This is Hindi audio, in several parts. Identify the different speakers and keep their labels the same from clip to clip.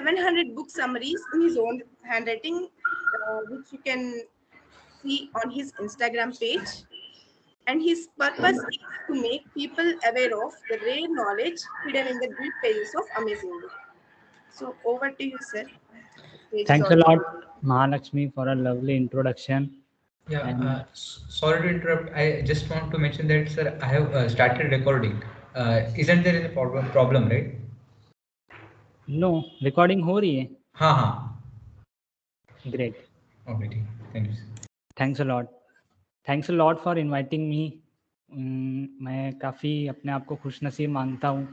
Speaker 1: 700 book summaries in his own handwriting, which you can see on his Instagram page. And his purpose is to make people aware of the rare knowledge hidden in the deep pages of amazing book. So over to you, sir. Page is
Speaker 2: Thanks
Speaker 1: all
Speaker 2: a lot,
Speaker 1: yours.
Speaker 2: Mahalakshmi, for a lovely introduction.
Speaker 3: Yeah,
Speaker 2: And
Speaker 3: sorry to interrupt. I just want to mention that, sir, I have started recording. Isn't there any problem, right?
Speaker 2: no, recording हो रही है.
Speaker 3: हाँ हाँ.
Speaker 2: Great.
Speaker 3: Okay, ठीक. Thank you, sir.
Speaker 2: Thanks a lot. Thanks a lot for inviting me. मैं काफ़ी अपने आप को खुशनसीब मानता हूँ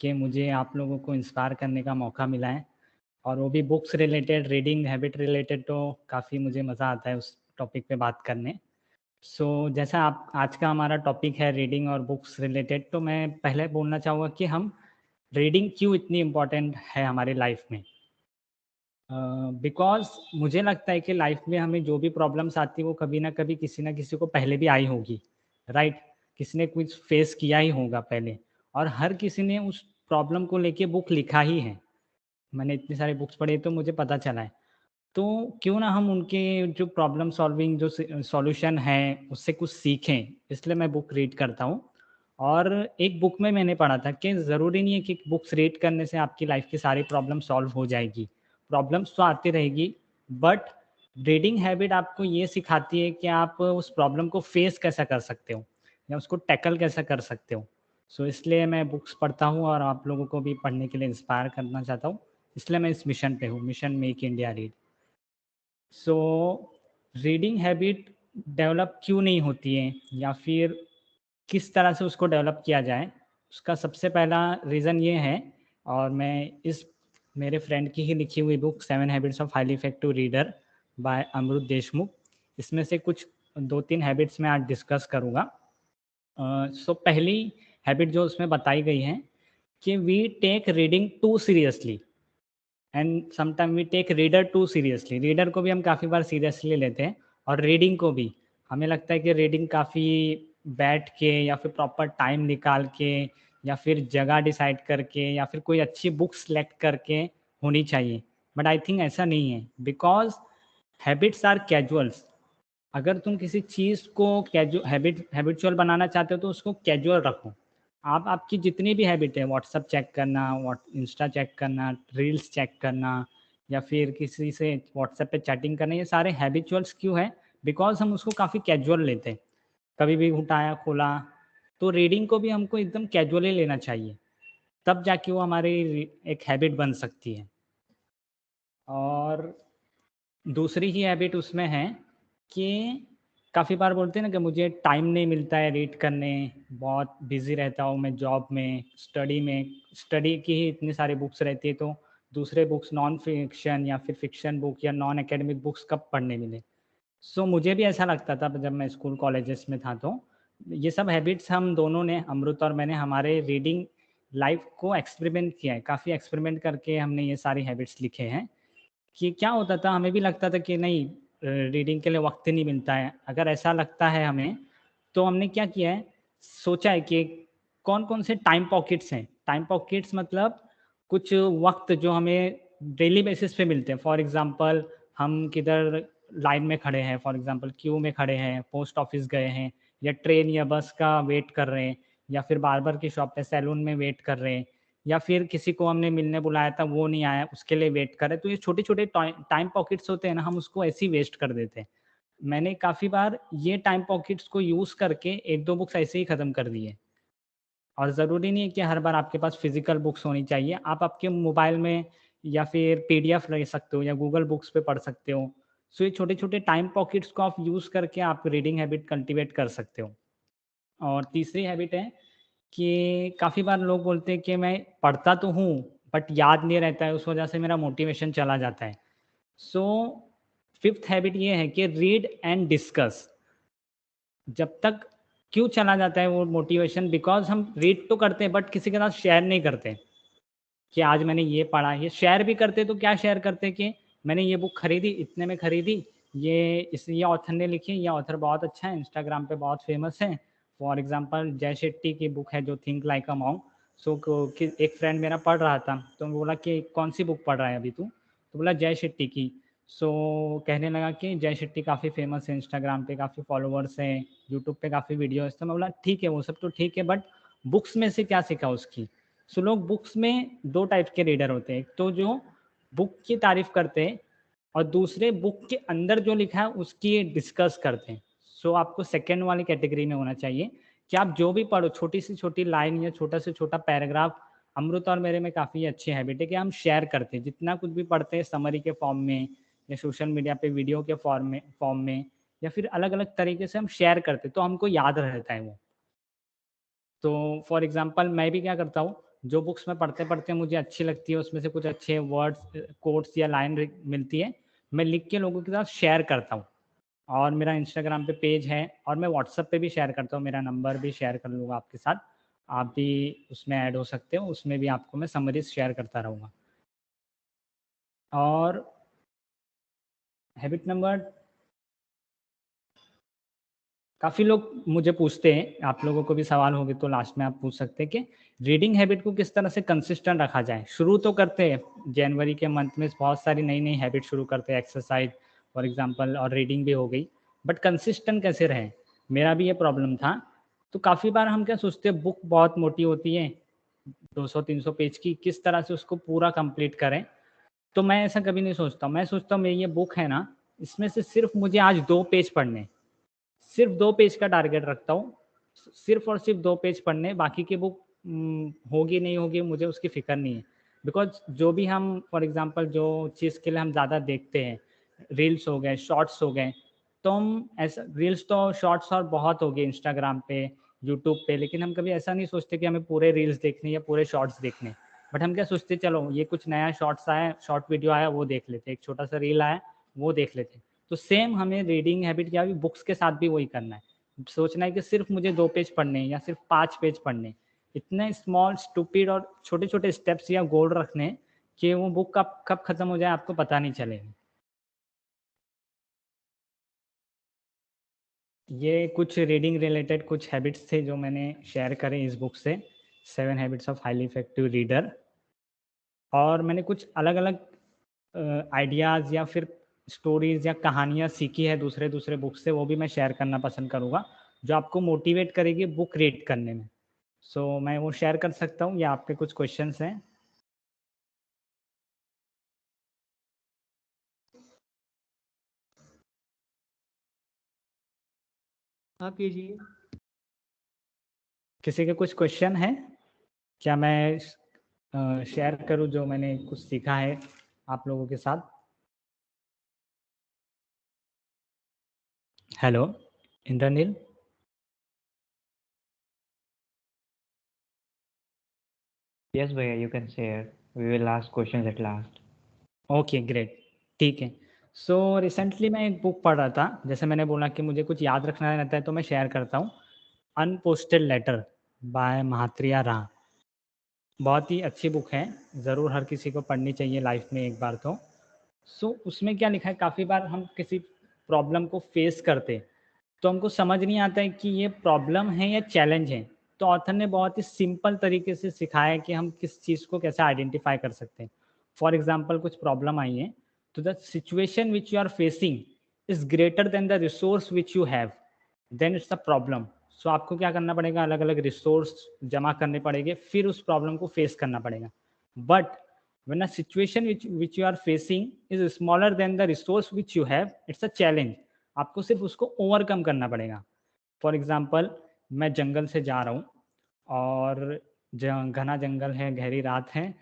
Speaker 2: कि मुझे आप लोगों को इंस्पायर करने का मौका मिला है, और वो भी books related, reading habit related. तो काफ़ी मुझे मज़ा आता है उस टॉपिक पे बात करने. सो जैसा आप आज का हमारा टॉपिक है रीडिंग और बुक्स रिलेटेड, तो मैं पहले बोलना चाहूँगा कि हम रीडिंग क्यों इतनी इम्पोर्टेंट है हमारी लाइफ में. बिकॉज मुझे लगता है कि लाइफ में हमें जो भी प्रॉब्लम्स आती है वो कभी ना कभी किसी ना किसी को पहले भी आई होगी, राइट? किसी ने कुछ फेस किया ही होगा पहले, और हर किसी ने उस प्रॉब्लम को लेके बुक लिखा ही है. मैंने इतनी सारी बुक्स पढ़ी तो मुझे पता चला है. तो क्यों ना हम उनके जो प्रॉब्लम सॉल्विंग जो सॉल्यूशन है उससे कुछ सीखें, इसलिए मैं बुक रीड करता हूँ. और एक बुक में मैंने पढ़ा था कि ज़रूरी नहीं है कि बुक्स रीड करने से आपकी लाइफ की सारी प्रॉब्लम सॉल्व हो जाएगी. प्रॉब्लम्स तो आती रहेगी, बट रीडिंग हैबिट आपको ये सिखाती है कि आप उस प्रॉब्लम को फेस कैसा कर सकते हो या उसको टैकल कैसा कर सकते हो. सो इसलिए मैं बुक्स पढ़ता हूँ और आप लोगों को भी पढ़ने के लिए इंस्पायर करना चाहता हूँ. इसलिए मैं इस मिशन पे हूँ, mission make India read. So reading habit develop क्यों नहीं होती है, या फिर किस तरह से उसको डेवलप किया जाए, उसका सबसे पहला रीज़न ये है. और मैं इस मेरे फ्रेंड की ही लिखी हुई book 7 habits of highly effective reader by Amrit Deshmukh, इसमें से कुछ 2-3 हैबिट्स मैं आज डिस्कस करूँगा. सो पहली हैबिट जो उसमें बताई गई है कि we take reading too seriously and sometime we take reader too seriously. Reader को भी हम काफ़ी बार सीरियसली लेते हैं, और रीडिंग को भी हमें लगता है कि रीडिंग काफ़ी बैठ के या फिर प्रॉपर टाइम निकाल के या फिर जगह डिसाइड करके या फिर कोई अच्छी बुक सेलेक्ट करके होनी चाहिए. बट आई थिंक ऐसा नहीं है, बिकॉज हैबिट्स आर कैजुअल्स. अगर तुम किसी चीज़ को हैबिचुअल बनाना चाहते हो तो उसको कैजुअल रखो. आप आपकी जितनी भी हैबिट है, व्हाट्सअप चेक करना, इंस्टा चेक करना, रील्स चेक करना, या फिर किसी से व्हाट्सएप पे चैटिंग करना, ये सारे हैबिचुअल्स क्यों है? बिकॉज हम उसको काफ़ी कैजुअल लेते हैं, कभी भी उठाया खोला. तो रीडिंग को भी हमको एकदम कैजुअली लेना चाहिए, तब जाके वो हमारी एक हैबिट बन सकती है. और दूसरी ही हैबिट उसमें है कि काफ़ी बार बोलते हैं ना कि मुझे टाइम नहीं मिलता है रीड करने, बहुत बिजी रहता हूँ मैं जॉब में, स्टडी की ही इतनी सारी बुक्स रहती है, तो दूसरे बुक्स नॉन फिक्शन या फिर फिक्शन बुक या नॉन एकेडमिक बुक्स कब पढ़ने मिले. सो मुझे भी ऐसा लगता था जब मैं स्कूल कॉलेजेस में था. तो ये सब हैबिट्स हम दोनों ने, अमृत और मैंने, हमारे रीडिंग लाइफ को एक्सपेरिमेंट किया है. काफ़ी एक्सपेरिमेंट करके हमने ये सारी हैबिट्स लिखे हैं. कि क्या होता था, हमें भी लगता था कि नहीं, रीडिंग के लिए वक्त ही नहीं मिलता है. अगर ऐसा लगता है हमें, तो हमने क्या किया है, सोचा है कि कौन कौन से टाइम पॉकेट्स हैं. टाइम पॉकेट्स मतलब कुछ वक्त जो हमें डेली बेसिस पे मिलते हैं. फॉर एग्जांपल हम किधर लाइन में खड़े हैं, फॉर एग्जांपल क्यू में खड़े हैं, पोस्ट ऑफिस गए हैं, या ट्रेन या बस का वेट कर रहे हैं, या फिर बार्बर की शॉप पे सैलून में वेट कर रहे हैं, या फिर किसी को हमने मिलने बुलाया था वो नहीं आया, उसके लिए वेट कर रहे. तो ये छोटे छोटे टाइम पॉकेट्स होते हैं ना, हम उसको ऐसे ही वेस्ट कर देते हैं. मैंने काफ़ी बार ये टाइम पॉकेट्स को यूज़ करके 1-2 बुक्स ऐसे ही ख़त्म कर दिए. और ज़रूरी नहीं है कि हर बार आपके पास फिजिकल बुक्स होनी चाहिए. आप आपके मोबाइल में या फिर पीडीएफ ले सकते हो या गूगल बुक्स पे पढ़ सकते हो. सो ये छोटे छोटे टाइम पॉकेट्स को आप यूज़ करके आप रीडिंग हैबिट कल्टिवेट कर सकते हो. और तीसरी हैबिट है कि काफ़ी बार लोग बोलते हैं कि मैं पढ़ता तो हूँ बट याद नहीं रहता है, उस वजह से मेरा मोटिवेशन चला जाता है. सो फिफ्थ हैबिट ये है कि रीड एंड डिस्कस. जब तक क्यों चला जाता है वो मोटिवेशन, बिकॉज हम रीड तो करते हैं बट किसी के साथ शेयर नहीं करते कि आज मैंने ये पढ़ा. ये शेयर भी करते तो क्या शेयर करते कि मैंने ये बुक खरीदी, इतने में खरीदी, ये ऑथर ने लिखी, ये ऑथर बहुत अच्छा है, इंस्टाग्राम पे बहुत फेमस है. फॉर एग्जांपल जय शेट्टी की बुक है जो थिंक लाइक अ मॉन्क. सो कि एक फ्रेंड मेरा पढ़ रहा था, तो बोला कि कौन सी बुक पढ़ रहा है अभी तू? तो बोला जय शेट्टी की। सो कहने लगा कि जय शेट्टी काफ़ी फेमस है, इंस्टाग्राम पे काफ़ी फॉलोअर्स हैं, यूट्यूब पे काफ़ी वीडियोस। तो मैं बोला ठीक है, वो सब तो ठीक है, बट बुक्स में से क्या सीखा उसकी? सो लोग बुक्स में दो टाइप के रीडर होते हैं, एक तो जो बुक की तारीफ करते हैं और दूसरे बुक के अंदर जो लिखा है उसकी डिस्कस करते हैं। सो आपको सेकेंड वाली कैटेगरी में होना चाहिए कि आप जो भी पढ़ो, छोटी से छोटी लाइन या छोटा से छोटा पैराग्राफ, अमृत और मेरे में काफ़ी अच्छी हैबिट है कि हम शेयर करते हैं, जितना कुछ भी पढ़ते हैं समरी के फॉर्म में या सोशल मीडिया पे वीडियो के फॉर्म में या फिर अलग अलग तरीके से हम शेयर करते हैं, तो हमको याद रहता है वो। तो फॉर एग्जांपल मैं भी क्या करता हूँ, जो बुक्स में पढ़ते पढ़ते मुझे अच्छी लगती है, उसमें से कुछ अच्छे वर्ड्स, कोट्स या लाइन मिलती है, मैं लिख के लोगों के साथ शेयर करता हूँ। और मेरा इंस्टाग्राम पे पेज है और मैं व्हाट्सएप पे भी शेयर करता हूँ, मेरा नंबर भी शेयर कर लूँगा आपके साथ, आप भी उसमें ऐड हो सकते हो, उसमें भी आपको मैं समरीज शेयर करता रहूँगा। और हैबिट नंबर, काफ़ी लोग मुझे पूछते हैं, आप लोगों को भी सवाल होंगे तो लास्ट में आप पूछ सकते हैं कि रीडिंग हैबिट को किस तरह से कंसिस्टेंट रखा जाए। शुरू तो करते हैं, जनवरी के मंथ में बहुत सारी नई नई हैबिट शुरू करते हैं, एक्सरसाइज फॉर एग्जांपल और रीडिंग भी हो गई, बट कंसिस्टेंट कैसे रहें, मेरा भी ये प्रॉब्लम था। तो काफ़ी बार हम क्या सोचते हैं, बुक बहुत मोटी होती है 200-300 पेज की, किस तरह से उसको पूरा कंप्लीट करें। तो मैं ऐसा कभी नहीं सोचता, मैं सोचता हूँ मेरी ये बुक है ना, इसमें से सिर्फ मुझे आज 2 पेज पढ़ने हैं। सिर्फ 2 पेज का टारगेट रखता हूँ, सिर्फ और सिर्फ 2 पेज पढ़ने, बाकी की बुक होगी नहीं होगी मुझे उसकी फ़िक्र नहीं है। बिकॉज़ जो भी हम फॉर एग्ज़ाम्पल जो चीज़ के लिए हम ज़्यादा देखते हैं, रील्स हो गए, शॉर्ट्स हो गए, तो हम ऐसा रील्स तो शॉर्ट्स और बहुत हो गए इंस्टाग्राम पे, यूट्यूब पे, लेकिन हम कभी ऐसा नहीं सोचते कि हमें पूरे रील्स देखने या पूरे शॉर्ट्स देखने। बट हम क्या सोचते, चलो ये कुछ नया शॉर्ट्स आया, शॉर्ट वीडियो आया वो देख लेते, एक छोटा-सा रील आया वो देख लेते। तो सेम हमें रीडिंग हैबिट या भी बुक्स के साथ भी वही करना है। सोचना है कि सिर्फ मुझे 2 पेज पढ़ने हैं या सिर्फ 5 पेज पढ़ने हैं। इतने स्मॉल, स्टूपिड और छोटे-छोटे स्टेप्स या गोल रखने हैं कि वो बुक कब कब खत्म हो जाए आपको पता नहीं चलेगा। ये कुछ रीडिंग रिलेटेड कुछ हैबिट्स थे जो मैंने शेयर करे इस बुक से, 7 habits of highly effective reader. और मैंने कुछ अलग-अलग आइडियाज़ या फिर स्टोरीज़ या कहानियाँ सीखी है दूसरे-दूसरे बुक से, वो भी मैं शेयर करना पसंद करूँगा, जो आपको मोटिवेट करेगी बुक रीड करने में। सो मैं वो शेयर कर सकता हूँ या आपके कुछ क्वेश्चंस हैं?
Speaker 4: आप कीजिए।
Speaker 2: किसी के कुछ क्वेश्चन हैं? क्या मैं शेयर करूँ जो मैंने कुछ सीखा है आप लोगों के साथ? Hello, Indranil?
Speaker 4: Yes, Bhaiya, you can share. We will ask questions at last.
Speaker 2: Okay, great, ठीक है। सो रिसेंटली मैं एक बुक पढ़ रहा था, जैसे मैंने बोला कि मुझे कुछ याद रखना रहता है तो मैं शेयर करता हूँ। अनपोस्टेड लेटर बाय महात्रिया रा, बहुत ही अच्छी बुक है, ज़रूर हर किसी को पढ़नी चाहिए लाइफ में एक बार तो। सो उसमें क्या लिखा है, काफ़ी बार हम किसी प्रॉब्लम को फेस करते तो हमको समझ नहीं आता है कि ये प्रॉब्लम है या चैलेंज है। तो ऑथर ने बहुत ही सिंपल तरीके से सिखाया है कि हम किस चीज़ को कैसे आइडेंटिफाई कर सकते हैं। फॉर एग्जाम्पल कुछ प्रॉब्लम आई है, तो the situation which you are facing is greater than the resource which you have, then it's a problem. So आपको क्या करना पड़ेगा, अलग अलग रिसोर्स जमा करने पड़ेंगे, फिर उस प्रॉब्लम को फेस करना पड़ेगा। But when a situation which you are facing is smaller than the resource which you have, it's a challenge, आपको सिर्फ उसको ओवरकम करना पड़ेगा। फॉर एग्जाम्पल मैं जंगल से जा रहा हूँ और घना जंगल है, गहरी रात है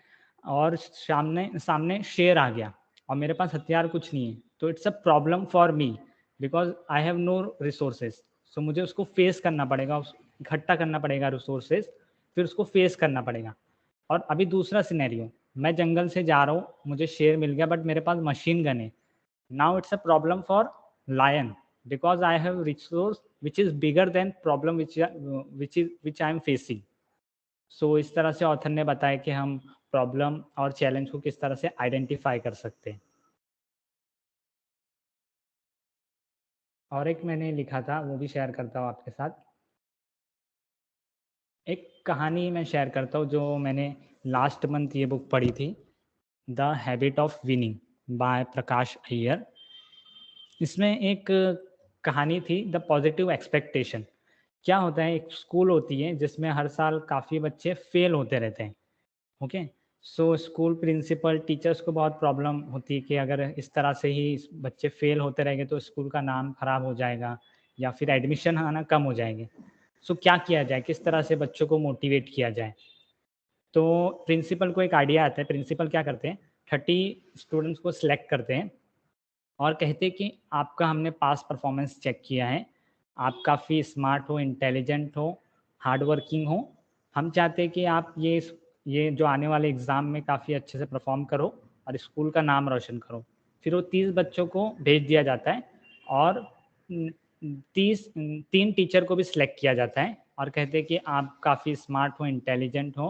Speaker 2: और सामने सामने शेर आ गया और मेरे पास हथियार कुछ नहीं है, तो it's a problem for me because I have no resources. So मुझे उसको फेस करना पड़ेगा, इकट्ठा करना पड़ेगा रिसोर्सेज, फिर उसको फेस करना पड़ेगा। और अभी दूसरा सिनेरियो, मैं जंगल से जा रहा हूँ, मुझे शेर मिल गया बट मेरे पास मशीन गन है। Now it's a problem for lion because I have resource which is bigger than problem which I am facing. So इस तरह से ऑथर ने बताया कि हम प्रॉब्लम और चैलेंज को किस तरह से आइडेंटिफाई कर सकते हैं। और एक मैंने लिखा था वो भी शेयर करता हूँ आपके साथ। एक कहानी मैं शेयर करता हूँ जो मैंने लास्ट मंथ ये बुक पढ़ी थी, the habit of winning by Prakash Iyer. इसमें एक कहानी थी, द पॉजिटिव एक्सपेक्टेशन। क्या होता है, एक स्कूल होती है जिसमें हर साल काफ़ी बच्चे फेल होते रहते हैं। Okay, so school principal teachers को बहुत प्रॉब्लम होती है कि अगर इस तरह से ही बच्चे फेल होते रहेंगे तो स्कूल का नाम खराब हो जाएगा या फिर एडमिशन आना कम हो जाएंगे। सो क्या किया जाए, किस तरह से बच्चों को मोटिवेट किया जाए। तो प्रिंसिपल को एक आइडिया आता है। प्रिंसिपल क्या करते हैं, 30 स्टूडेंट्स को सिलेक्ट करते हैं और कहते हैं कि आपका हमने पास परफॉर्मेंस चेक किया है, आप काफ़ी स्मार्ट हो, इंटेलिजेंट हो, हार्ड वर्किंग हो। हम चाहते हैं कि आप ये जो आने वाले एग्ज़ाम में काफ़ी अच्छे से परफॉर्म करो और स्कूल का नाम रोशन करो। फिर वो 30 बच्चों को भेज दिया जाता है और 3 टीचर को भी सिलेक्ट किया जाता है और कहते हैं कि आप काफ़ी स्मार्ट हो, इंटेलिजेंट हो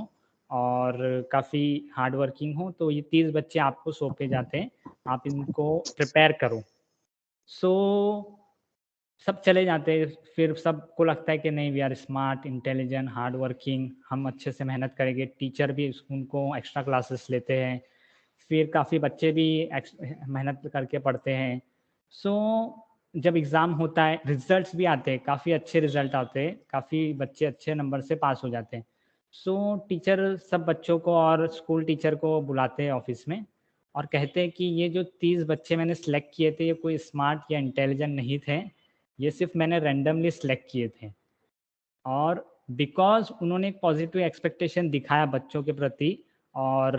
Speaker 2: और काफ़ी हार्ड वर्किंग हो, तो ये 30 बच्चे आपको सौंपे जाते हैं, आप इनको प्रिपेयर करो। सो सब चले जाते हैं। फिर सबको लगता है कि नहीं, we are smart, intelligent, hard working, हम अच्छे से मेहनत करेंगे। टीचर भी उनको एक्स्ट्रा क्लासेस लेते हैं, फिर काफ़ी बच्चे भी मेहनत करके पढ़ते हैं। सो जब एग्ज़ाम होता है, रिजल्ट्स भी आते हैं, काफ़ी अच्छे रिजल्ट आते हैं, काफ़ी बच्चे अच्छे नंबर से पास हो जाते हैं। सो टीचर सब बच्चों को और स्कूल टीचर को बुलाते हैं ऑफिस में और कहते हैं कि ये जो 30 बच्चे मैंने सेलेक्ट किए थे, ये कोई स्मार्ट या इंटेलिजेंट नहीं थे, ये सिर्फ मैंने रैंडमली सेलेक्ट किए थे। और बिकॉज उन्होंने एक पॉजिटिव एक्सपेक्टेशन दिखाया बच्चों के प्रति और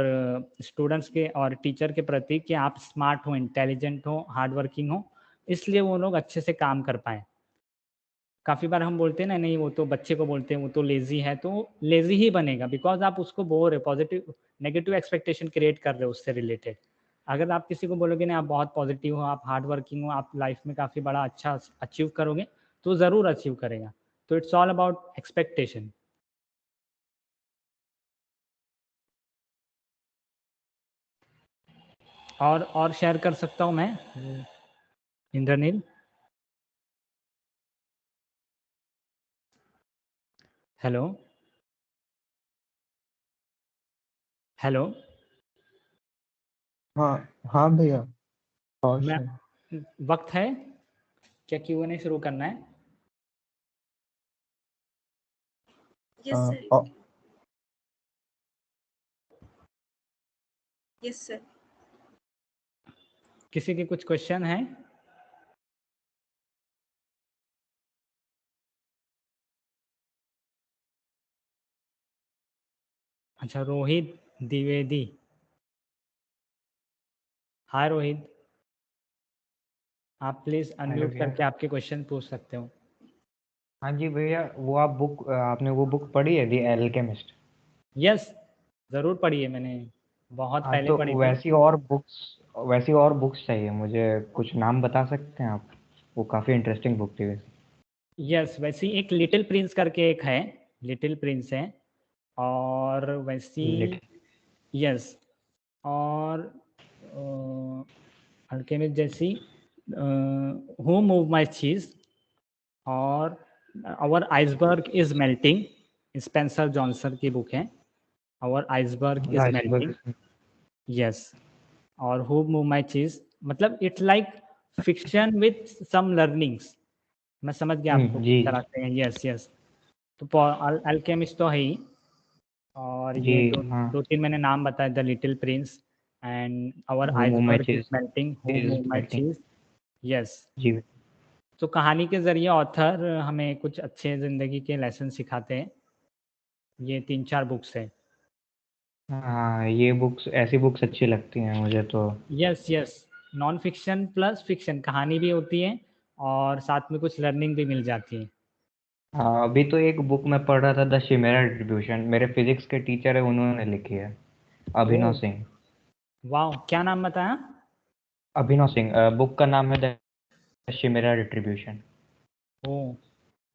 Speaker 2: स्टूडेंट्स के और टीचर के प्रति कि आप स्मार्ट हो, इंटेलिजेंट हो, हार्ड वर्किंग हो, इसलिए वो लोग अच्छे से काम कर पाए। काफ़ी बार हम बोलते हैं ना, नहीं वो तो बच्चे को बोलते हैं वो तो लेज़ी है, तो लेज़ी ही बनेगा बिकॉज आप उसको बोल रहे, पॉजिटिव नेगेटिव एक्सपेक्टेशन क्रिएट कर रहे हो उससे रिलेटेड। अगर आप किसी को बोलोगे ना आप बहुत पॉजिटिव हो, आप हार्ड वर्किंग हो, आप लाइफ में काफ़ी बड़ा अच्छा अचीव करोगे, तो ज़रूर अचीव करेगा। तो इट्स ऑल अबाउट एक्सपेक्टेशन। और शेयर कर सकता हूँ मैं, इंद्रनील। Hello hello.
Speaker 5: हाँ हाँ भैया, और
Speaker 2: मैं
Speaker 5: से
Speaker 2: वक्त है क्या, Q&A शुरू करना है?
Speaker 1: Yes, sir.
Speaker 5: और
Speaker 1: Yes, sir.
Speaker 2: किसी के कुछ क्वेश्चन है? अच्छा, रोहित द्विवेदी। हाय रोहित, आप प्लीज
Speaker 4: हेलो
Speaker 2: अनम्यूट
Speaker 4: भैया।
Speaker 2: करके आपके क्वेश्चन पूछ सकते हो।
Speaker 4: हाँ जी भैया, वो आपने वो बुक पढ़ी है, द एल्केमिस्ट?
Speaker 2: यस, जरूर पढ़ी है मैंने, बहुत
Speaker 4: हाँ,
Speaker 2: पहले
Speaker 4: तो
Speaker 2: पढ़ी थी।
Speaker 4: वैसी और बुक्स चाहिए मुझे, कुछ नाम बता सकते हैं आप? वो काफ़ी इंटरेस्टिंग बुक थी वैसे।
Speaker 2: यस, वैसी एक लिटिल प्रिंस करके एक है, लिटिल प्रिंस है, और वैसी
Speaker 4: लिट
Speaker 2: यस, और अल्केमिस्ट जैसी हु मूव माई चीज, और our iceberg is melting, Spencer Johnson की बुक है, our iceberg is melting.
Speaker 4: Iceberg.
Speaker 2: Yes, और हु मूव माई चीज, मतलब it's like fiction with some learnings. मैं समझ गया आपको किस
Speaker 4: जी
Speaker 2: तरह से है। यस यस, तो अल्केमिस्ट तो है ही, और
Speaker 4: जी।
Speaker 2: ये
Speaker 4: हाँ,
Speaker 2: दो तीन मैंने नाम बताए, the little prince and our
Speaker 4: who move my
Speaker 2: iceberg is
Speaker 4: cheese
Speaker 2: melting, who
Speaker 4: is
Speaker 2: move my
Speaker 4: melting.
Speaker 2: Cheese. Yes,
Speaker 4: जी।
Speaker 2: तो कहानी के जरिए ऑथर हमें कुछ अच्छे जिंदगी के लेसन सिखाते हैं। ये 3-4 बुक्स है।
Speaker 4: हाँ, ये बुक्स, ऐसी बुक्स अच्छी लगती हैं मुझे तो।
Speaker 2: Yes yes, non fiction plus fiction, कहानी भी होती है और साथ में कुछ लर्निंग भी मिल जाती है।
Speaker 4: हाँ, अभी तो एक बुक मैं पढ़ रहा था, द शिमेरा डिस्ट्रीब्यूशन, मेरे फिजिक्स के टीचर है, उन्होंने लिखी है, अभिनव
Speaker 2: ओह
Speaker 4: सिंह।
Speaker 2: वाह, क्या नाम बताया?
Speaker 4: अभिनव सिंह। बुक का नाम है the chimera distribution.
Speaker 2: Oh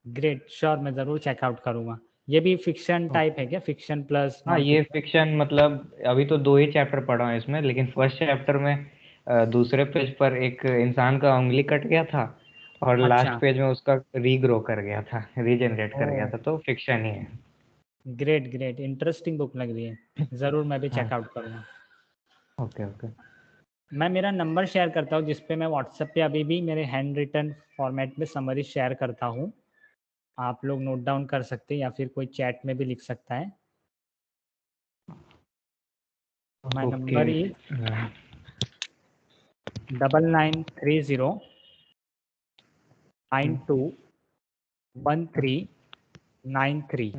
Speaker 2: great, sure, मैं ज़रूर चेकआउट करूँगा। ये भी फिक्शन टाइप है क्या, फिक्शन प्लस
Speaker 4: हाँ,
Speaker 2: नॉन
Speaker 4: ये
Speaker 2: फिक्शन?
Speaker 4: फिक्शन, मतलब अभी तो 2 ही चैप्टर पढ़ा हूँ इसमें, लेकिन फर्स्ट चैप्टर में दूसरे पेज पर एक इंसान का उंगली कट गया था और
Speaker 2: अच्छा,
Speaker 4: लास्ट पेज में उसका रीग्रो कर गया था, रीजनरेट कर गया
Speaker 2: ओह
Speaker 4: था, तो फिक्शन ही है।
Speaker 2: ग्रेट ग्रेट, इंटरेस्टिंग बुक लग रही है, ज़रूर मैं भी
Speaker 4: हाँ।
Speaker 2: चेकआउट करूँगा।
Speaker 4: Okay okay.
Speaker 2: मैं मेरा नंबर शेयर करता हूँ जिस पे मैं व्हाट्सएप पे अभी भी मेरे हैंड रिटन फॉर्मेट में समरी शेयर करता हूँ, आप लोग नोट डाउन कर सकते हैं या फिर कोई चैट में भी लिख सकता है। My
Speaker 4: okay.
Speaker 2: Number is 9930 921393।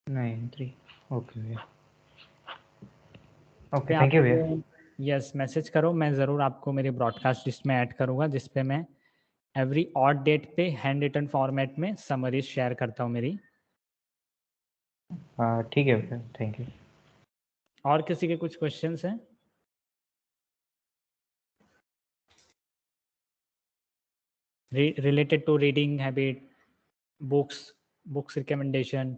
Speaker 4: 93। Okay
Speaker 2: पे
Speaker 4: ओके,
Speaker 2: आप
Speaker 4: थैंक यू भैया।
Speaker 2: मुझे यस मैसेज करो, मैं ज़रूर आपको मेरी ब्रॉडकास्ट लिस्ट में ऐड करूँगा जिस पे मैं एवरी ऑड डेट पे हैंड रिटन फॉर्मेट में समरीज शेयर करता हूँ मेरी।
Speaker 4: ठीक है भैया, थैंक यू।
Speaker 2: और किसी के कुछ क्वेश्चंस हैं? Related to reading habit, books recommendation?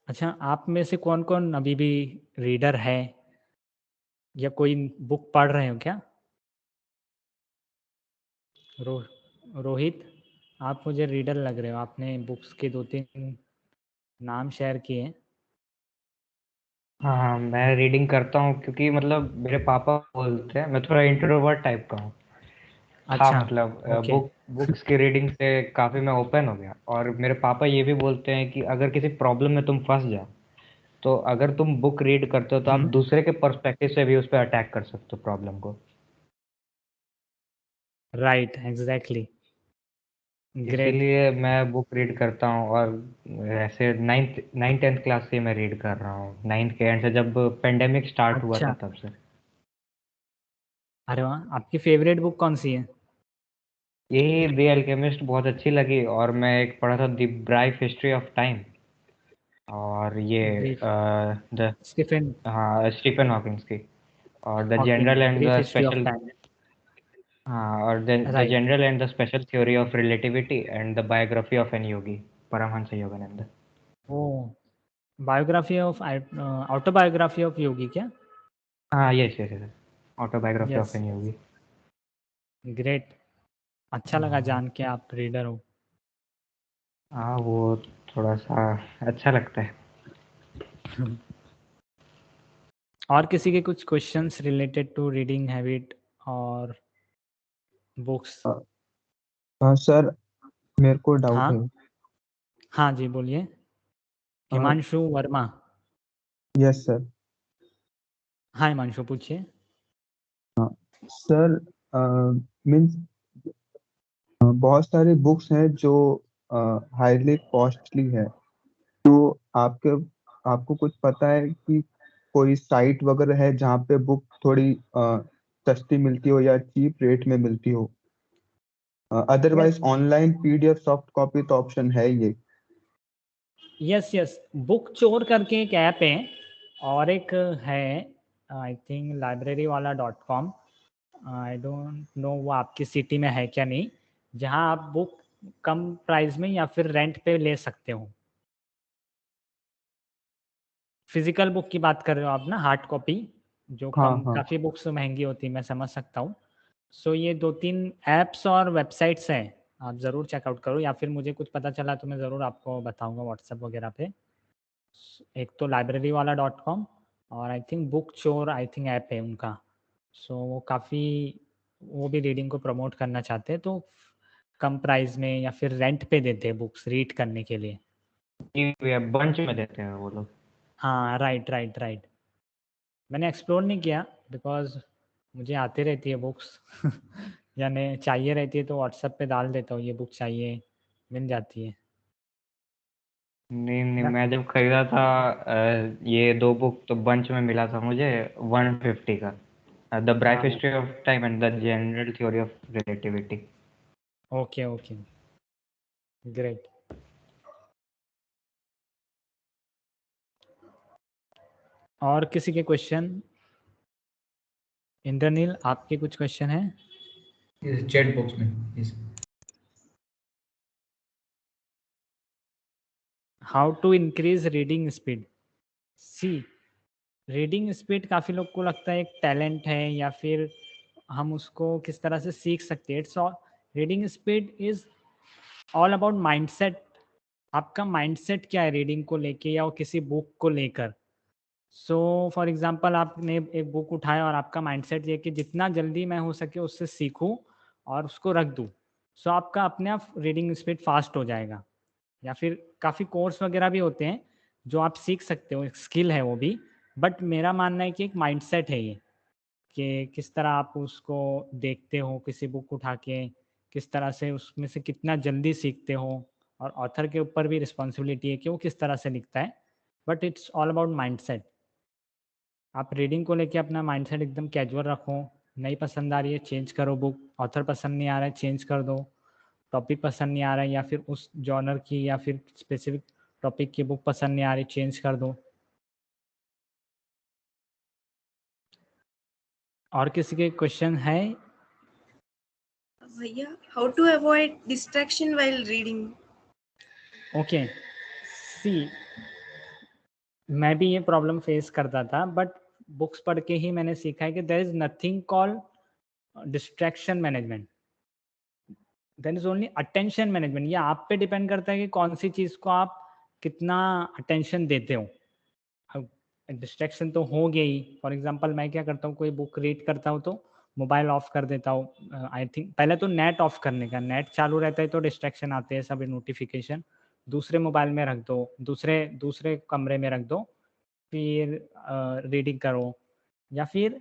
Speaker 2: अच्छा, आप में से कौन कौन अभी भी रीडर है या कोई बुक पढ़ रहे हो क्या? रोहित, आप मुझे रीडर लग रहे हो, आपने बुक्स के 2-3 नाम शेयर किए।
Speaker 4: हाँ हाँ, मैं रीडिंग करता हूँ क्योंकि मतलब मेरे पापा बोलते हैं, मैं थोड़ा इंट्रोवर्ट टाइप का हूँ। हाँ
Speaker 2: अच्छा,
Speaker 4: मतलब
Speaker 2: ओके।
Speaker 4: बुक्स की रीडिंग से काफ़ी मैं ओपन हो गया, और मेरे पापा ये भी बोलते हैं कि अगर किसी प्रॉब्लम में तुम फंस जाओ, तो अगर तुम बुक रीड करते हो तो आप दूसरे के पर्सपेक्टिव से भी उस पर अटैक कर सकते हो प्रॉब्लम को।
Speaker 2: Right, exactly, great.
Speaker 4: इसीलिए मैं बुक रीड करता हूँ, और ऐसे 9th 10th क्लास से मैं रीड कर रहा हूँ, 9th के एंड से, जब पेंडेमिक स्टार्ट हुआ था
Speaker 2: अच्छा,
Speaker 4: तब से।
Speaker 2: अरे वाह, आपकी फेवरेट बुक कौन सी है?
Speaker 4: यही द अल्केमिस्ट बहुत अच्छी लगी, और मैं एक पढ़ा था the brief history of time, और ये
Speaker 2: ब्रीफ,
Speaker 4: द
Speaker 2: स्टीफन
Speaker 4: हाँ स्टीफन हॉकिंस की, और the
Speaker 2: Hawking,
Speaker 4: general and
Speaker 2: brief
Speaker 4: the
Speaker 2: history of
Speaker 4: special,
Speaker 2: time.
Speaker 4: हाँ, और the
Speaker 2: right.
Speaker 4: General and the special theory of relativity and the biography of an yogi, Paramhansa Yogananda.
Speaker 2: Oh, biography of autobiography of yogi क्या?
Speaker 4: हाँ yes yes yes, autobiography of
Speaker 2: yes,
Speaker 4: an yogi.
Speaker 2: Great. अच्छा लगा जान के आप रीडर हो।
Speaker 4: हाँ वो थोड़ा सा अच्छा लगता है।
Speaker 2: और किसी के कुछ questions related to reading habit और बुक्स?
Speaker 5: हाँ सर, मेरे को डाउट
Speaker 2: हाँ,
Speaker 5: है।
Speaker 2: हाँ जी, बोलिए। हिमांशु वर्मा।
Speaker 5: Yes sir.
Speaker 2: हाँ हिमांशु, पूछिए।
Speaker 5: सर, मीन्स बहुत सारे बुक्स हैं जो हाईली कॉस्टली है, तो आपके आपको कुछ पता है कि कोई साइट वगैरह है जहाँ पे बुक थोड़ी सस्ती मिलती हो या चीप रेट में मिलती हो?
Speaker 2: Yes
Speaker 5: otherwise online PDF soft copy तो ऑप्शन है ये।
Speaker 2: यस यस, बुक चोर करके एक ऐप है, और एक है आई थिंक लाइब्रेरी वाला .com, आई डोंट नो वो आपकी सिटी में है क्या नहीं, जहाँ आप बुक कम प्राइस में या फिर रेंट पे ले सकते हो। फिजिकल बुक की बात कर रहे हो आप ना, हार्ड कॉपी, जो
Speaker 5: हाँ
Speaker 2: कम,
Speaker 5: हाँ।
Speaker 2: काफ़ी बुक्स महंगी होती है, मैं समझ सकता हूँ। सो ये 2-3 ऐप्स और वेबसाइट्स हैं, आप ज़रूर चेकआउट करो, या फिर मुझे कुछ पता चला तो मैं ज़रूर आपको बताऊंगा व्हाट्सएप वगैरह पे। एक तो लाइब्रेरी वाला .com, और आई थिंक बुक चोर आई थिंक ऐप है उनका। सो वो काफ़ी, वो भी रीडिंग को प्रमोट करना चाहते हैं, तो कम प्राइस में या फिर रेंट पे देते हैं बुक्स रीड करने के लिए।
Speaker 4: बंच में देते हैं वो लोग।
Speaker 2: हाँ राइट राइट राइट, मैंने एक्सप्लोर नहीं किया बिकॉज मुझे आती रहती है बुक्स यानी चाहिए रहती है तो व्हाट्सएप पे डाल देता हूँ, ये बुक चाहिए, मिल जाती है
Speaker 4: नहीं नहीं,
Speaker 2: ना।
Speaker 4: मैं जब खरीदा था ये 2 बुक तो बंच में मिला था मुझे 150 का, द ब्राइफ
Speaker 2: हाँ,
Speaker 4: history of time and the general theory of relativity.
Speaker 2: Okay okay, great. और किसी के क्वेश्चन? इंद्रनील, आपके कुछ क्वेश्चन है?
Speaker 3: इस चैट बॉक्स में इस।
Speaker 2: How to increase reading speed. See, reading speed काफ़ी लोग को लगता है एक टैलेंट है या फिर हम उसको किस तरह से सीख सकते हैं। It's all, reading speed is all about mindset. आपका माइंडसेट क्या है रीडिंग को लेके या वो किसी बुक को लेकर। सो फॉर एग्जांपल आपने एक बुक उठाया और आपका माइंडसेट ये कि जितना जल्दी मैं हो सके उससे सीखूं और उसको रख दूं, सो आपका अपने आप रीडिंग स्पीड फास्ट हो जाएगा। या फिर काफ़ी कोर्स वगैरह भी होते हैं जो आप सीख सकते हो, एक स्किल है वो भी। बट मेरा मानना है कि एक माइंडसेट है ये, कि किस तरह आप उसको देखते हो किसी बुक उठा के, किस तरह से उसमें से कितना जल्दी सीखते हो। और ऑथर के ऊपर भी रिस्पॉन्सिबिलिटी है कि वो किस तरह से लिखता है। But it's all about mindset. आप रीडिंग को लेके अपना माइंडसेट एकदम कैजुअल रखो। नहीं पसंद आ रही है चेंज करो बुक, ऑथर पसंद नहीं आ रहा है चेंज कर दो, टॉपिक पसंद नहीं आ रहा है या फिर उस जॉनर की या फिर स्पेसिफिक टॉपिक की बुक पसंद नहीं आ रही चेंज कर दो। और किसी के क्वेश्चन है?
Speaker 1: भैया, how to avoid distraction while reading?
Speaker 2: Okay, see, मैं भी ये प्रॉब्लम फेस करता था, बट बुक्स पढ़ के ही मैंने सीखा है कि there is nothing called distraction management, there is only attention management. ये आप पे डिपेंड करता है कि कौन सी चीज़ को आप कितना अटेंशन देते हो। अब डिस्ट्रैक्शन तो हो गया ही। फॉर एग्जांपल मैं क्या करता हूँ, कोई बुक रीड करता हूँ तो मोबाइल ऑफ कर देता हूँ। आई थिंक पहले तो नेट ऑफ करने का, नेट चालू रहता है तो डिस्ट्रैक्शन आते हैं सभी नोटिफिकेशन। दूसरे मोबाइल में रख दो, दूसरे दूसरे कमरे में रख दो, फिर रीडिंग करो। या फिर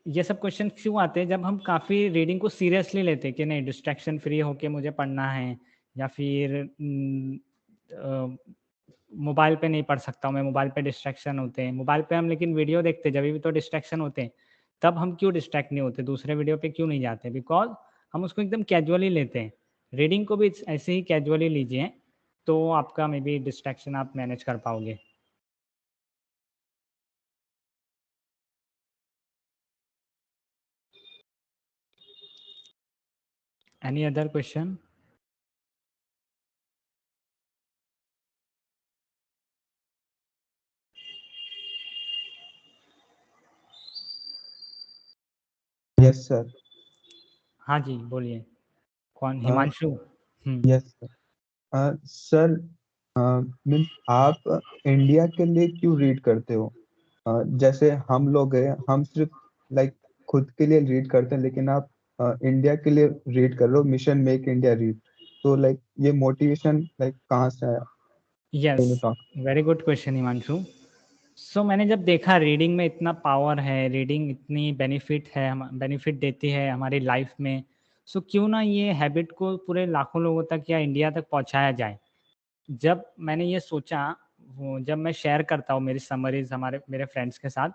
Speaker 2: ये सब क्वेश्चन क्यों आते हैं जब हम काफ़ी रीडिंग को सीरियसली लेते हैं कि नहीं डिस्ट्रैक्शन फ्री होके मुझे पढ़ना है, या फिर मोबाइल पे नहीं पढ़ सकता हूँ मैं, मोबाइल पे डिस्ट्रैक्शन होते हैं। मोबाइल पे हम लेकिन वीडियो देखते हैं जब भी तो डिस्ट्रैक्शन होते हैं। तब हम क्यों डिस्ट्रैक्ट नहीं होते, दूसरे वीडियो पे क्यों नहीं जाते? बिकॉज हम उसको एकदम कैजुअली लेते हैं। रीडिंग को भी ऐसे ही कैजुअली लीजिए तो आपका मे बी डिस्ट्रैक्शन आप मैनेज कर पाओगे। Any other question?
Speaker 5: Yes sir.
Speaker 2: हाँ जी बोलिए, कौन? Himanshu?
Speaker 5: Yes sir. Sir means आप इंडिया के लिए क्यों रीड करते हो? जैसे हम लोग हैं, हम सिर्फ लाइक खुद के लिए रीड करते हैं, लेकिन आप इंडिया के लिए रीड कर रहे हो, मिशन मेक इंडिया रीड। तो लाइक ये मोटिवेशन लाइक कहाँ से आया? Can you
Speaker 2: yes,
Speaker 5: talk?
Speaker 2: Very good question Himanshu. So मैंने जब देखा रीडिंग में इतना पावर है, रीडिंग इतनी बेनिफिट है, हम बेनिफिट देती है हमारी लाइफ में, सो क्यों ना ये हैबिट को पूरे लाखों लोगों तक या इंडिया तक पहुंचाया जाए। जब मैंने ये सोचा, वो जब मैं शेयर करता हूँ मेरी समरीज हमारे मेरे फ्रेंड्स के साथ,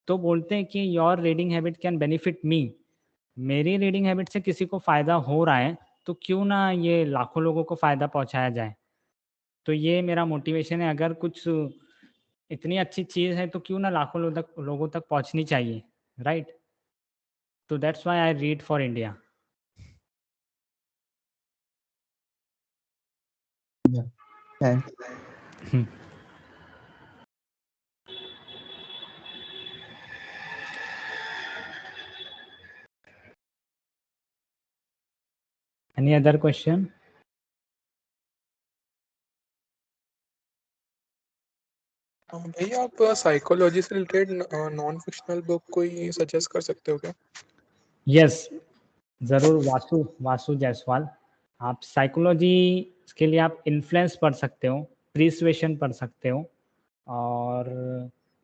Speaker 2: तो बोलते हैं कि your reading habit can benefit me. मेरी रीडिंग हैबिट से किसी को फ़ायदा हो रहा है तो क्यों ना ये लाखों लोगों को फ़ायदा पहुंचाया जाए। तो ये मेरा मोटिवेशन है, अगर कुछ इतनी अच्छी चीज़ है तो क्यों ना लाखों लोगों तक पहुंचनी चाहिए, राइट? तो that's why I read for India.
Speaker 5: Yeah. Thanks.
Speaker 2: Any other question?
Speaker 6: भैया आप साइकोलॉजी से रिलेटेड नॉन फिक्शनल बुक कोई सजेस्ट कर सकते हो क्या?
Speaker 2: यस, ज़रूर। वासु जायसवाल। आप साइकोलॉजी के लिए आप इन्फ्लुएंस पढ़ सकते हो, प्रिसुएशन पढ़ सकते हो, और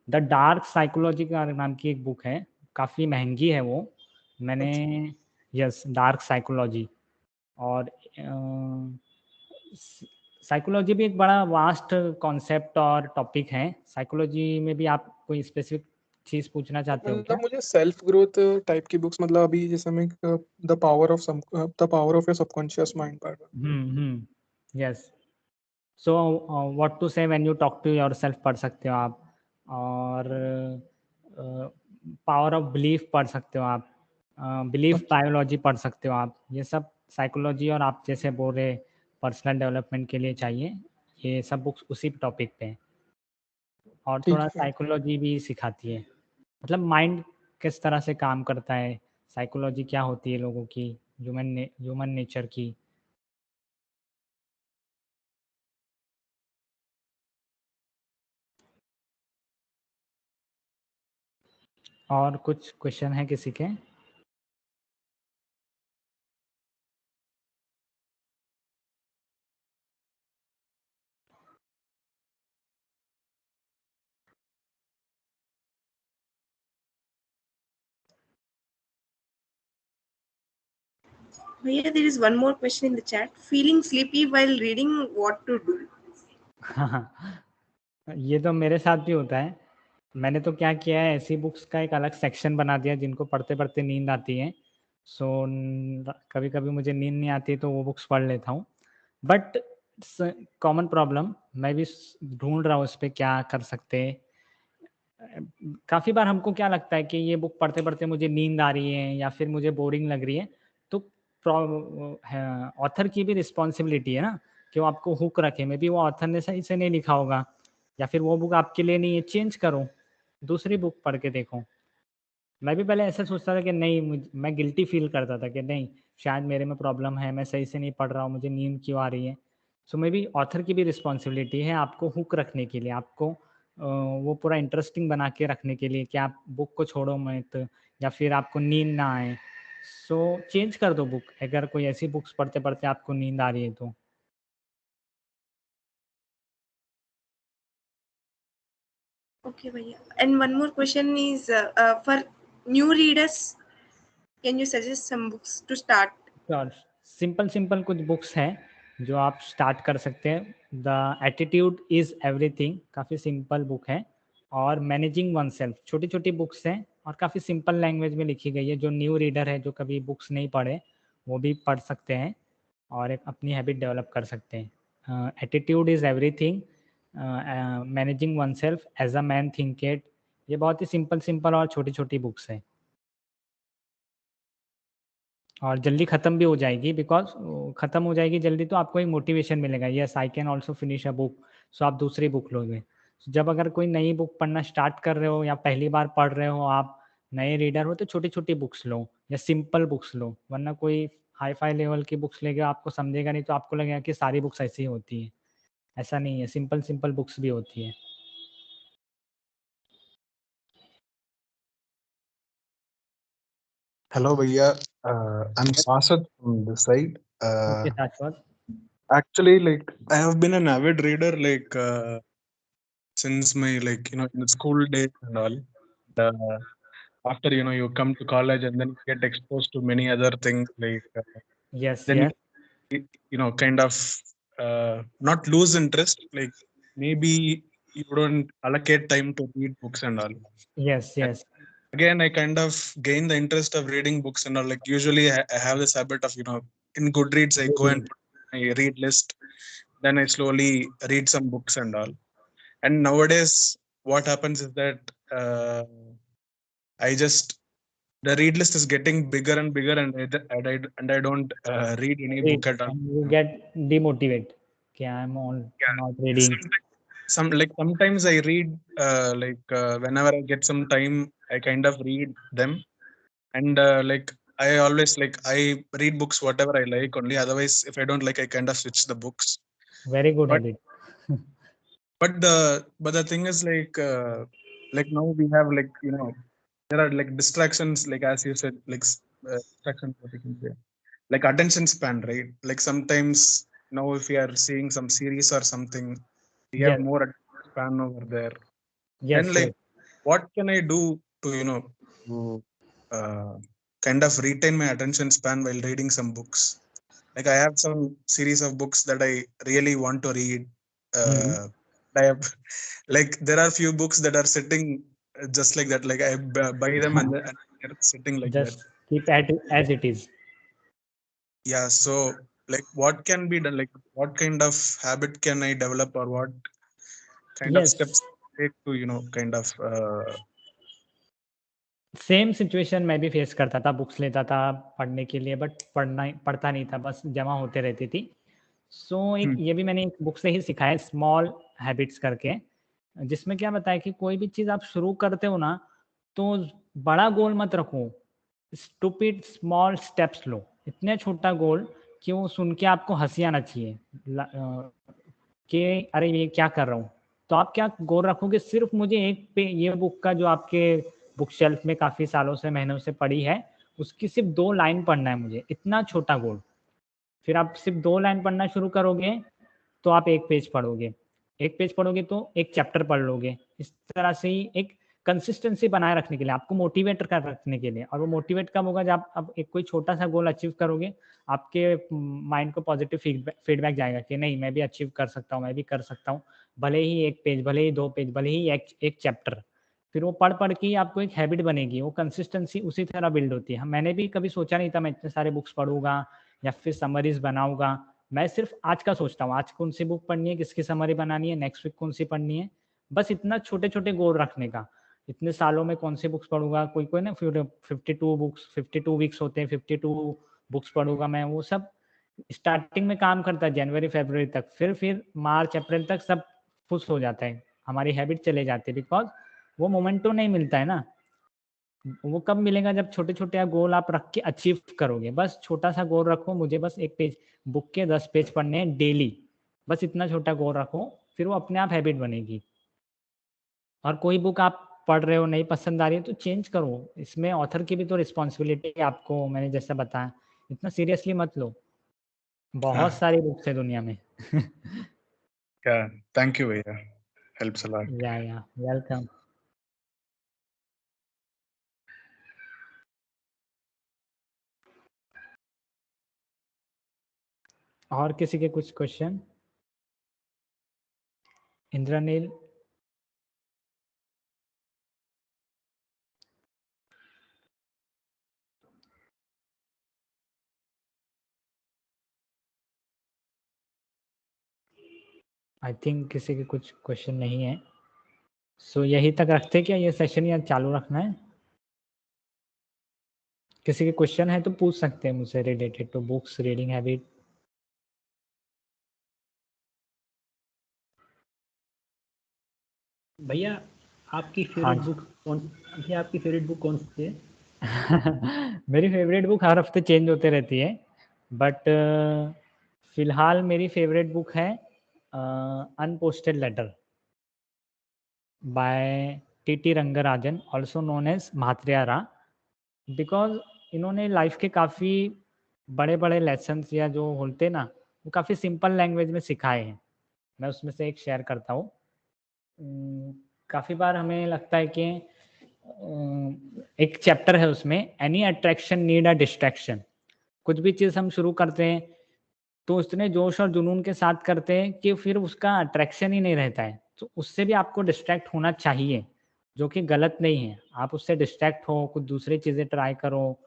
Speaker 2: द डार्क साइकोलॉजी का नाम की एक बुक है, काफ़ी महंगी है वो। मैंने, यस, डार्क साइकोलॉजी। और साइकोलॉजी भी एक बड़ा वास्ट कॉन्सेप्ट और टॉपिक है। साइकोलॉजी में भी आप कोई स्पेसिफिक चीज़ पूछना चाहते हो क्या?
Speaker 6: मतलब मुझे सेल्फ ग्रोथ टाइप की बुक्स, मतलब अभी जैसे मैं the power of your subconscious mind पढ़ रहा
Speaker 2: yes. So what to say when you talk to yourself पढ़ सकते हो आप। और पावर ऑफ बिलीफ पढ़ सकते हो आप,
Speaker 6: हूँ।
Speaker 2: बिलीफ बायोलॉजी पढ़ सकते हो आप। ये सब साइकोलॉजी, और आप जैसे बोल रहे पर्सनल डेवलपमेंट के लिए चाहिए, ये सब बुक्स उसी टॉपिक पे हैं। और
Speaker 6: ठीक
Speaker 2: थोड़ा
Speaker 6: है।
Speaker 2: साइकोलॉजी भी सिखाती है, मतलब माइंड किस तरह से काम करता है, साइकोलॉजी क्या होती है लोगों की, ह्यूमन नेचर की। और कुछ क्वेश्चन है किसी के?
Speaker 1: Here there is one more question in the chat. Feeling sleepy while reading, what to do?
Speaker 2: ये तो मेरे साथ भी होता है। मैंने तो क्या किया है, ऐसी बुक्स का एक अलग सेक्शन बना दिया जिनको पढ़ते पढ़ते नींद आती है। सो कभी कभी मुझे नींद नहीं आती तो वो बुक्स पढ़ लेता हूँ। बट कॉमन प्रॉब्लम, मैं भी ढूंढ रहा हूँ उस पर क्या कर सकते हैं। काफ़ी बार हमको क्या लगता है कि ये बुक पढ़ते पढ़ते मुझे नींद आ रही है या फिर मुझे बोरिंग लग रही है, तो ऑथर की भी रिस्पॉन्सिबिलिटी है ना कि वो आपको हुक रखे। मे बी वो ऑथर ने सही से नहीं लिखा होगा या फिर वो बुक आपके लिए नहीं है, चेंज करो, दूसरी बुक पढ़ के देखो। मैं भी पहले ऐसा सोचता था कि नहीं, मैं गिल्टी फील करता था कि नहीं, शायद मेरे में प्रॉब्लम है, मैं सही से नहीं पढ़ रहा हूँ, मुझे नींद क्यों आ रही है। सो मे बी ऑथर की भी रिस्पॉन्सिबिलिटी है आपको हुक रखने के लिए, आपको वो पूरा इंटरेस्टिंग बना के रखने के लिए कि आप बुक को छोड़ो मत या फिर आपको नींद ना आए। सो चेंज कर दो बुक, अगर कोई ऐसी बुक्स पढ़ते पढ़ते आपको नींद आ रही है तो।
Speaker 1: Okay, Bhaiya. And one more question is for new readers, can you suggest some books to start?
Speaker 2: और सिंपल सिंपल कुछ बुक्स हैं जो आप स्टार्ट कर सकते हैं। द एटीट्यूड इज़ एवरीथिंग, काफ़ी सिंपल बुक है। और मैनेजिंग वन सेल्फ, छोटी छोटी बुक्स हैं और काफ़ी सिंपल लैंग्वेज में लिखी गई है। जो न्यू रीडर है, जो कभी बुक्स नहीं पढ़े, वो भी पढ़ सकते हैं और एक अपनी हैबिट डेवलप कर सकते हैं। Attitude is everything, managing oneself, as a man think it, ये बहुत ही सिंपल सिंपल और छोटी छोटी बुक्स हैं और जल्दी ख़त्म भी हो जाएगी। बिकॉज ख़त्म हो जाएगी जल्दी तो आपको एक मोटिवेशन मिलेगा, yes I can also finish a book. So आप दूसरी बुक लोगे। जब अगर कोई नई बुक पढ़ना स्टार्ट कर रहे हो या पहली बार पढ़ रहे हो, आप नए रीडर हो, तो छोटी छोटी बुक्स लो या सिंपल बुक्स लो। वरना कोई हाई फाई लेवल की बुक्स लेके आपको समझेगा नहीं, तो आपको लगेगा कि सारी बुक्स ऐसी ही होती हैं। ऐसा नहीं है, सिंपल सिंपल बुक्स भी होती है।
Speaker 7: Hello, Bhaiya. I'm Sasad from this side.
Speaker 2: Okay शाश्वत।
Speaker 7: Actually, like I have been an avid reader, like since my in the school days and all. Uh, After you come to college and then you get exposed to many other things, like
Speaker 2: yes
Speaker 7: then
Speaker 2: yes
Speaker 7: kind of not lose interest. Like maybe you don't allocate time to read books and all.
Speaker 2: Yes yes
Speaker 7: Again, I kind of gain the interest of reading books and all. Like usually I have this habit of in Goodreads I go and put my read list, then I slowly read some books and all. And nowadays what happens is that I just the read list is getting bigger and bigger, and I don't read any book at all.
Speaker 2: you get demotivated कि I am all
Speaker 7: Yeah.
Speaker 2: not reading.
Speaker 7: Sometimes I read whenever I get some time I kind of read them. And I always I read books whatever I like only, otherwise if I don't like I kind of switch the books.
Speaker 2: Very good
Speaker 7: But
Speaker 2: habit.
Speaker 7: the thing is now we have there are distractions, like as you said, distractions, what you can say, like attention span, right? Like sometimes now if we are seeing some series or something, we have
Speaker 2: Yes,
Speaker 7: more attention span over there. Then
Speaker 2: yes.
Speaker 7: what can I do to to, uh, kind of retain my attention span while reading some books? Like I have some series of books that I really want to read. I have there are few books that are sitting just like that. Like I buy them and they're sitting like that.
Speaker 2: Just keep as it is.
Speaker 7: Yeah. So what can be done? Like what kind of habit can I develop, or what kind of
Speaker 2: Yes,
Speaker 7: steps take to kind of
Speaker 2: same situation मैं भी फेस करता था, बुक्स लेता था पढ़ने के लिए, बट पढ़ता नहीं था, बस जमा होते रहती थी। एक ये भी मैंने एक बुक से ही सीखा है, स्मॉल हैबिट्स करके, जिसमें क्या बताया कि कोई भी चीज़ आप शुरू करते हो ना, तो बड़ा गोल मत रखो, स्टूपिड स्मॉल स्टेप्स लो, इतने छोटा गोल कि वो सुन के आपको हंसी आना चाहिए कि अरे ये क्या कर रहा हूँ। तो आप क्या गोल रखोगे, सिर्फ मुझे एक पे ये बुक का जो आपके बुक शेल्फ में काफ़ी सालों से महीनों से पड़ी है, उसकी सिर्फ 2 लाइन पढ़ना है मुझे, इतना छोटा गोल। फिर आप सिर्फ 2 लाइन पढ़ना शुरू करोगे तो आप 1 पेज पढ़ोगे, 1 पेज पढ़ोगे तो 1 चैप्टर पढ़ लोगे। इस तरह से ही एक कंसिस्टेंसी बनाए रखने के लिए, आपको मोटिवेट कर रखने के लिए। और वो मोटिवेट कब होगा, जब आप एक कोई छोटा सा गोल अचीव करोगे, आपके माइंड को पॉजिटिव फीडबैक जाएगा कि नहीं मैं भी अचीव कर सकता हूँ, मैं भी कर सकता हूँ, भले ही 1 पेज, भले ही 2 पेज, भले ही एक चैप्टर। फिर वो पढ़ पढ़ के ही आपको एक हैबिट बनेगी, वो कंसिस्टेंसी उसी तरह बिल्ड होती है। मैंने भी कभी सोचा नहीं था मैं इतने सारे बुक्स पढ़ूंगा या फिर समरीज बनाऊंगा। मैं सिर्फ आज का सोचता हूँ, आज कौन सी बुक पढ़नी है, किसकी समरी बनानी है, नेक्स्ट वीक कौन सी पढ़नी है, बस इतना छोटे छोटे गोल रखने का। इतने सालों में कौन सी बुक्स पढ़ूंगा, कोई कोई ना 52 बुक्स, 52 वीक्स होते हैं, 52 बुक्स पढ़ूंगा मैं, वो सब स्टार्टिंग में काम करता है जनवरी फरवरी तक, फिर मार्च अप्रैल तक सब खुश हो जाता है, हमारी हैबिट चले जाती है, बिकॉज वो मोमेंटो नहीं मिलता है ना। वो कब मिलेगा, जब छोटे छोटे गोल आप रख के अचीव करोगे। बस छोटा सा गोल रखो, मुझे बस 1 पेज बुक के 10 पेज पढ़ने हैं डेली, बस इतना छोटा गोल रखो, फिर वो अपने आप हैबिट बनेगी। और कोई बुक आप पढ़ रहे हो नहीं पसंद आ रही है तो चेंज करो, इसमें ऑथर की भी तो रिस्पॉन्सिबिलिटी है आपको, मैंने जैसा बताया, इतना सीरियसली मत लो, बहुत सारी बुक्स है दुनिया में।
Speaker 7: Yeah, thank you भैया, helps a lot.
Speaker 2: या वेलकम। और किसी के कुछ क्वेश्चन? इंद्रनील? आई थिंक किसी के कुछ क्वेश्चन नहीं है, सो यही तक रखते क्या ये सेशन, या चालू रखना है? किसी के क्वेश्चन है तो पूछ सकते हैं मुझसे related to books, reading habit.
Speaker 8: भैया आपकी
Speaker 2: हाँ
Speaker 8: फेवरेट बुक कौन, भैया आपकी फेवरेट बुक कौन सी है?
Speaker 2: मेरी फेवरेट बुक हर हफ्ते चेंज होते रहती है, बट फिलहाल मेरी फेवरेट बुक है unposted letter by T Rangarajan, also known as Mahatria Ra, because इन्होंने लाइफ के काफ़ी बड़े बड़े लेसन्स या जो होते ना, वो काफ़ी सिंपल लैंग्वेज में सिखाए हैं। मैं उसमें से एक शेयर करता हूँ। काफ़ी बार हमें लगता है कि एक चैप्टर है उसमें, any attraction need a distraction. कुछ भी चीज़ हम शुरू करते हैं तो उतने जोश और जुनून के साथ करते हैं कि फिर उसका अट्रैक्शन ही नहीं रहता है, तो उससे भी आपको डिस्ट्रैक्ट होना चाहिए, जो कि गलत नहीं है। आप उससे डिस्ट्रैक्ट हो, कुछ दूसरी चीज़ें ट्राई करो,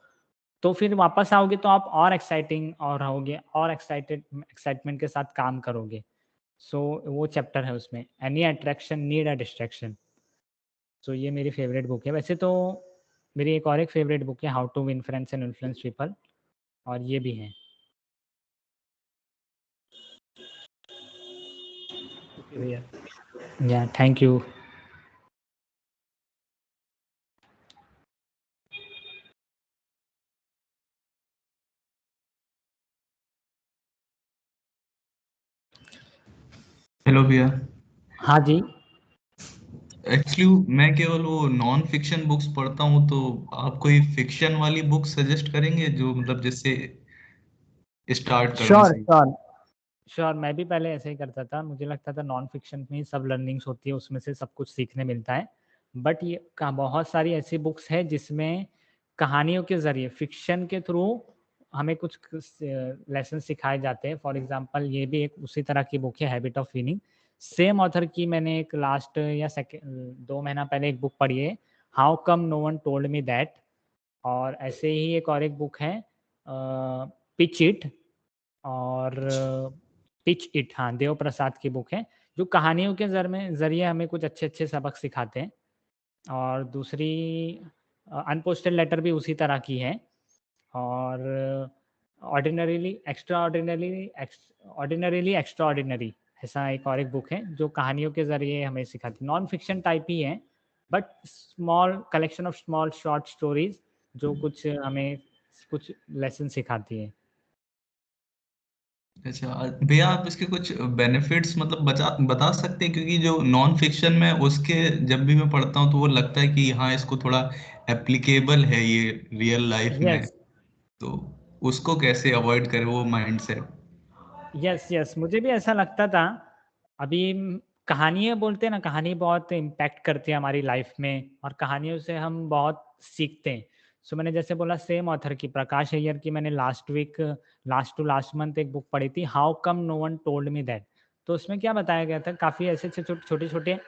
Speaker 2: तो फिर वापस आओगे तो आप और एक्साइटिंग और रहोगे, और एक्साइटमेंट के साथ काम करोगे। सो वो चैप्टर है उसमें, any attraction need a distraction. So ये मेरी फेवरेट बुक है। वैसे तो मेरी एक और एक फेवरेट बुक है, how to win friends and influence people, और ये भी है।
Speaker 8: ओके भैया।
Speaker 2: या थैंक यू।
Speaker 9: हेलो भैया।
Speaker 2: हाँ जी।
Speaker 9: एक्चुअली मैं केवल वो नॉन फिक्शन बुक्स पढ़ता हूँ, तो आप कोई फिक्शन वाली बुक सजेस्ट करेंगे जो मतलब जिससे स्टार्ट करना
Speaker 2: श्योर
Speaker 9: सही?
Speaker 2: श्योर श्योर, मैं भी पहले ऐसे ही करता था, मुझे लगता था नॉन फिक्शन में ही सब लर्निंग्स होती है, उसमें से सब कुछ सीखने मिलता है। बट ये बहुत सारी ऐसी बुक्स है जिसमें कहानियों के जरिए, फिक्शन के थ्रू हमें कुछ लेसन सिखाए जाते हैं। फॉर एग्जांपल ये भी एक उसी तरह की बुक है, habit of winning. Same author की मैंने एक लास्ट या 2 महीना पहले एक बुक पढ़ी है, how come no one told me that. और ऐसे ही एक और एक बुक है पिच इट, और पिच इट, हाँ, देव प्रसाद की बुक है, जो कहानियों के जरिए हमें कुछ अच्छे अच्छे सबक सिखाते हैं। और दूसरी अनपोस्टेड लेटर भी उसी तरह की है। और ऑर्डिनरीली एक्स्ट्राऑर्डिनरी ऐसा एक और एक बुक है जो कहानियों के जरिए हमें सिखाती, नॉन फिक्शन टाइप ही है, but small collection of small short stories जो कुछ हमें कुछ लेसन सिखाती है।
Speaker 9: अच्छा भैया, आप इसके कुछ बेनिफिट्स मतलब बता सकते हैं, क्योंकि जो नॉन फिक्शन में उसके जब भी मैं पढ़ता हूँ तो वो लगता है कि हाँ इसको थोड़ा एप्लीकेबल है ये रियल लाइफ में,
Speaker 2: यस
Speaker 9: तो उसको कैसे अवॉइड करें वो माइंडसेट?
Speaker 2: यस मुझे भी ऐसा लगता था। अभी कहानियाँ बोलते हैं ना, कहानी बहुत इम्पैक्ट करती है हमारी लाइफ में और कहानियों से हम बहुत सीखते हैं। सो मैंने जैसे बोला सेम ऑथर की, प्रकाश अय्यर की, मैंने लास्ट टू लास्ट मंथ एक बुक पढ़ी थी, how come no one told me that. तो उसमें क्या बताया गया था, काफ़ी ऐसे छोटे छोटे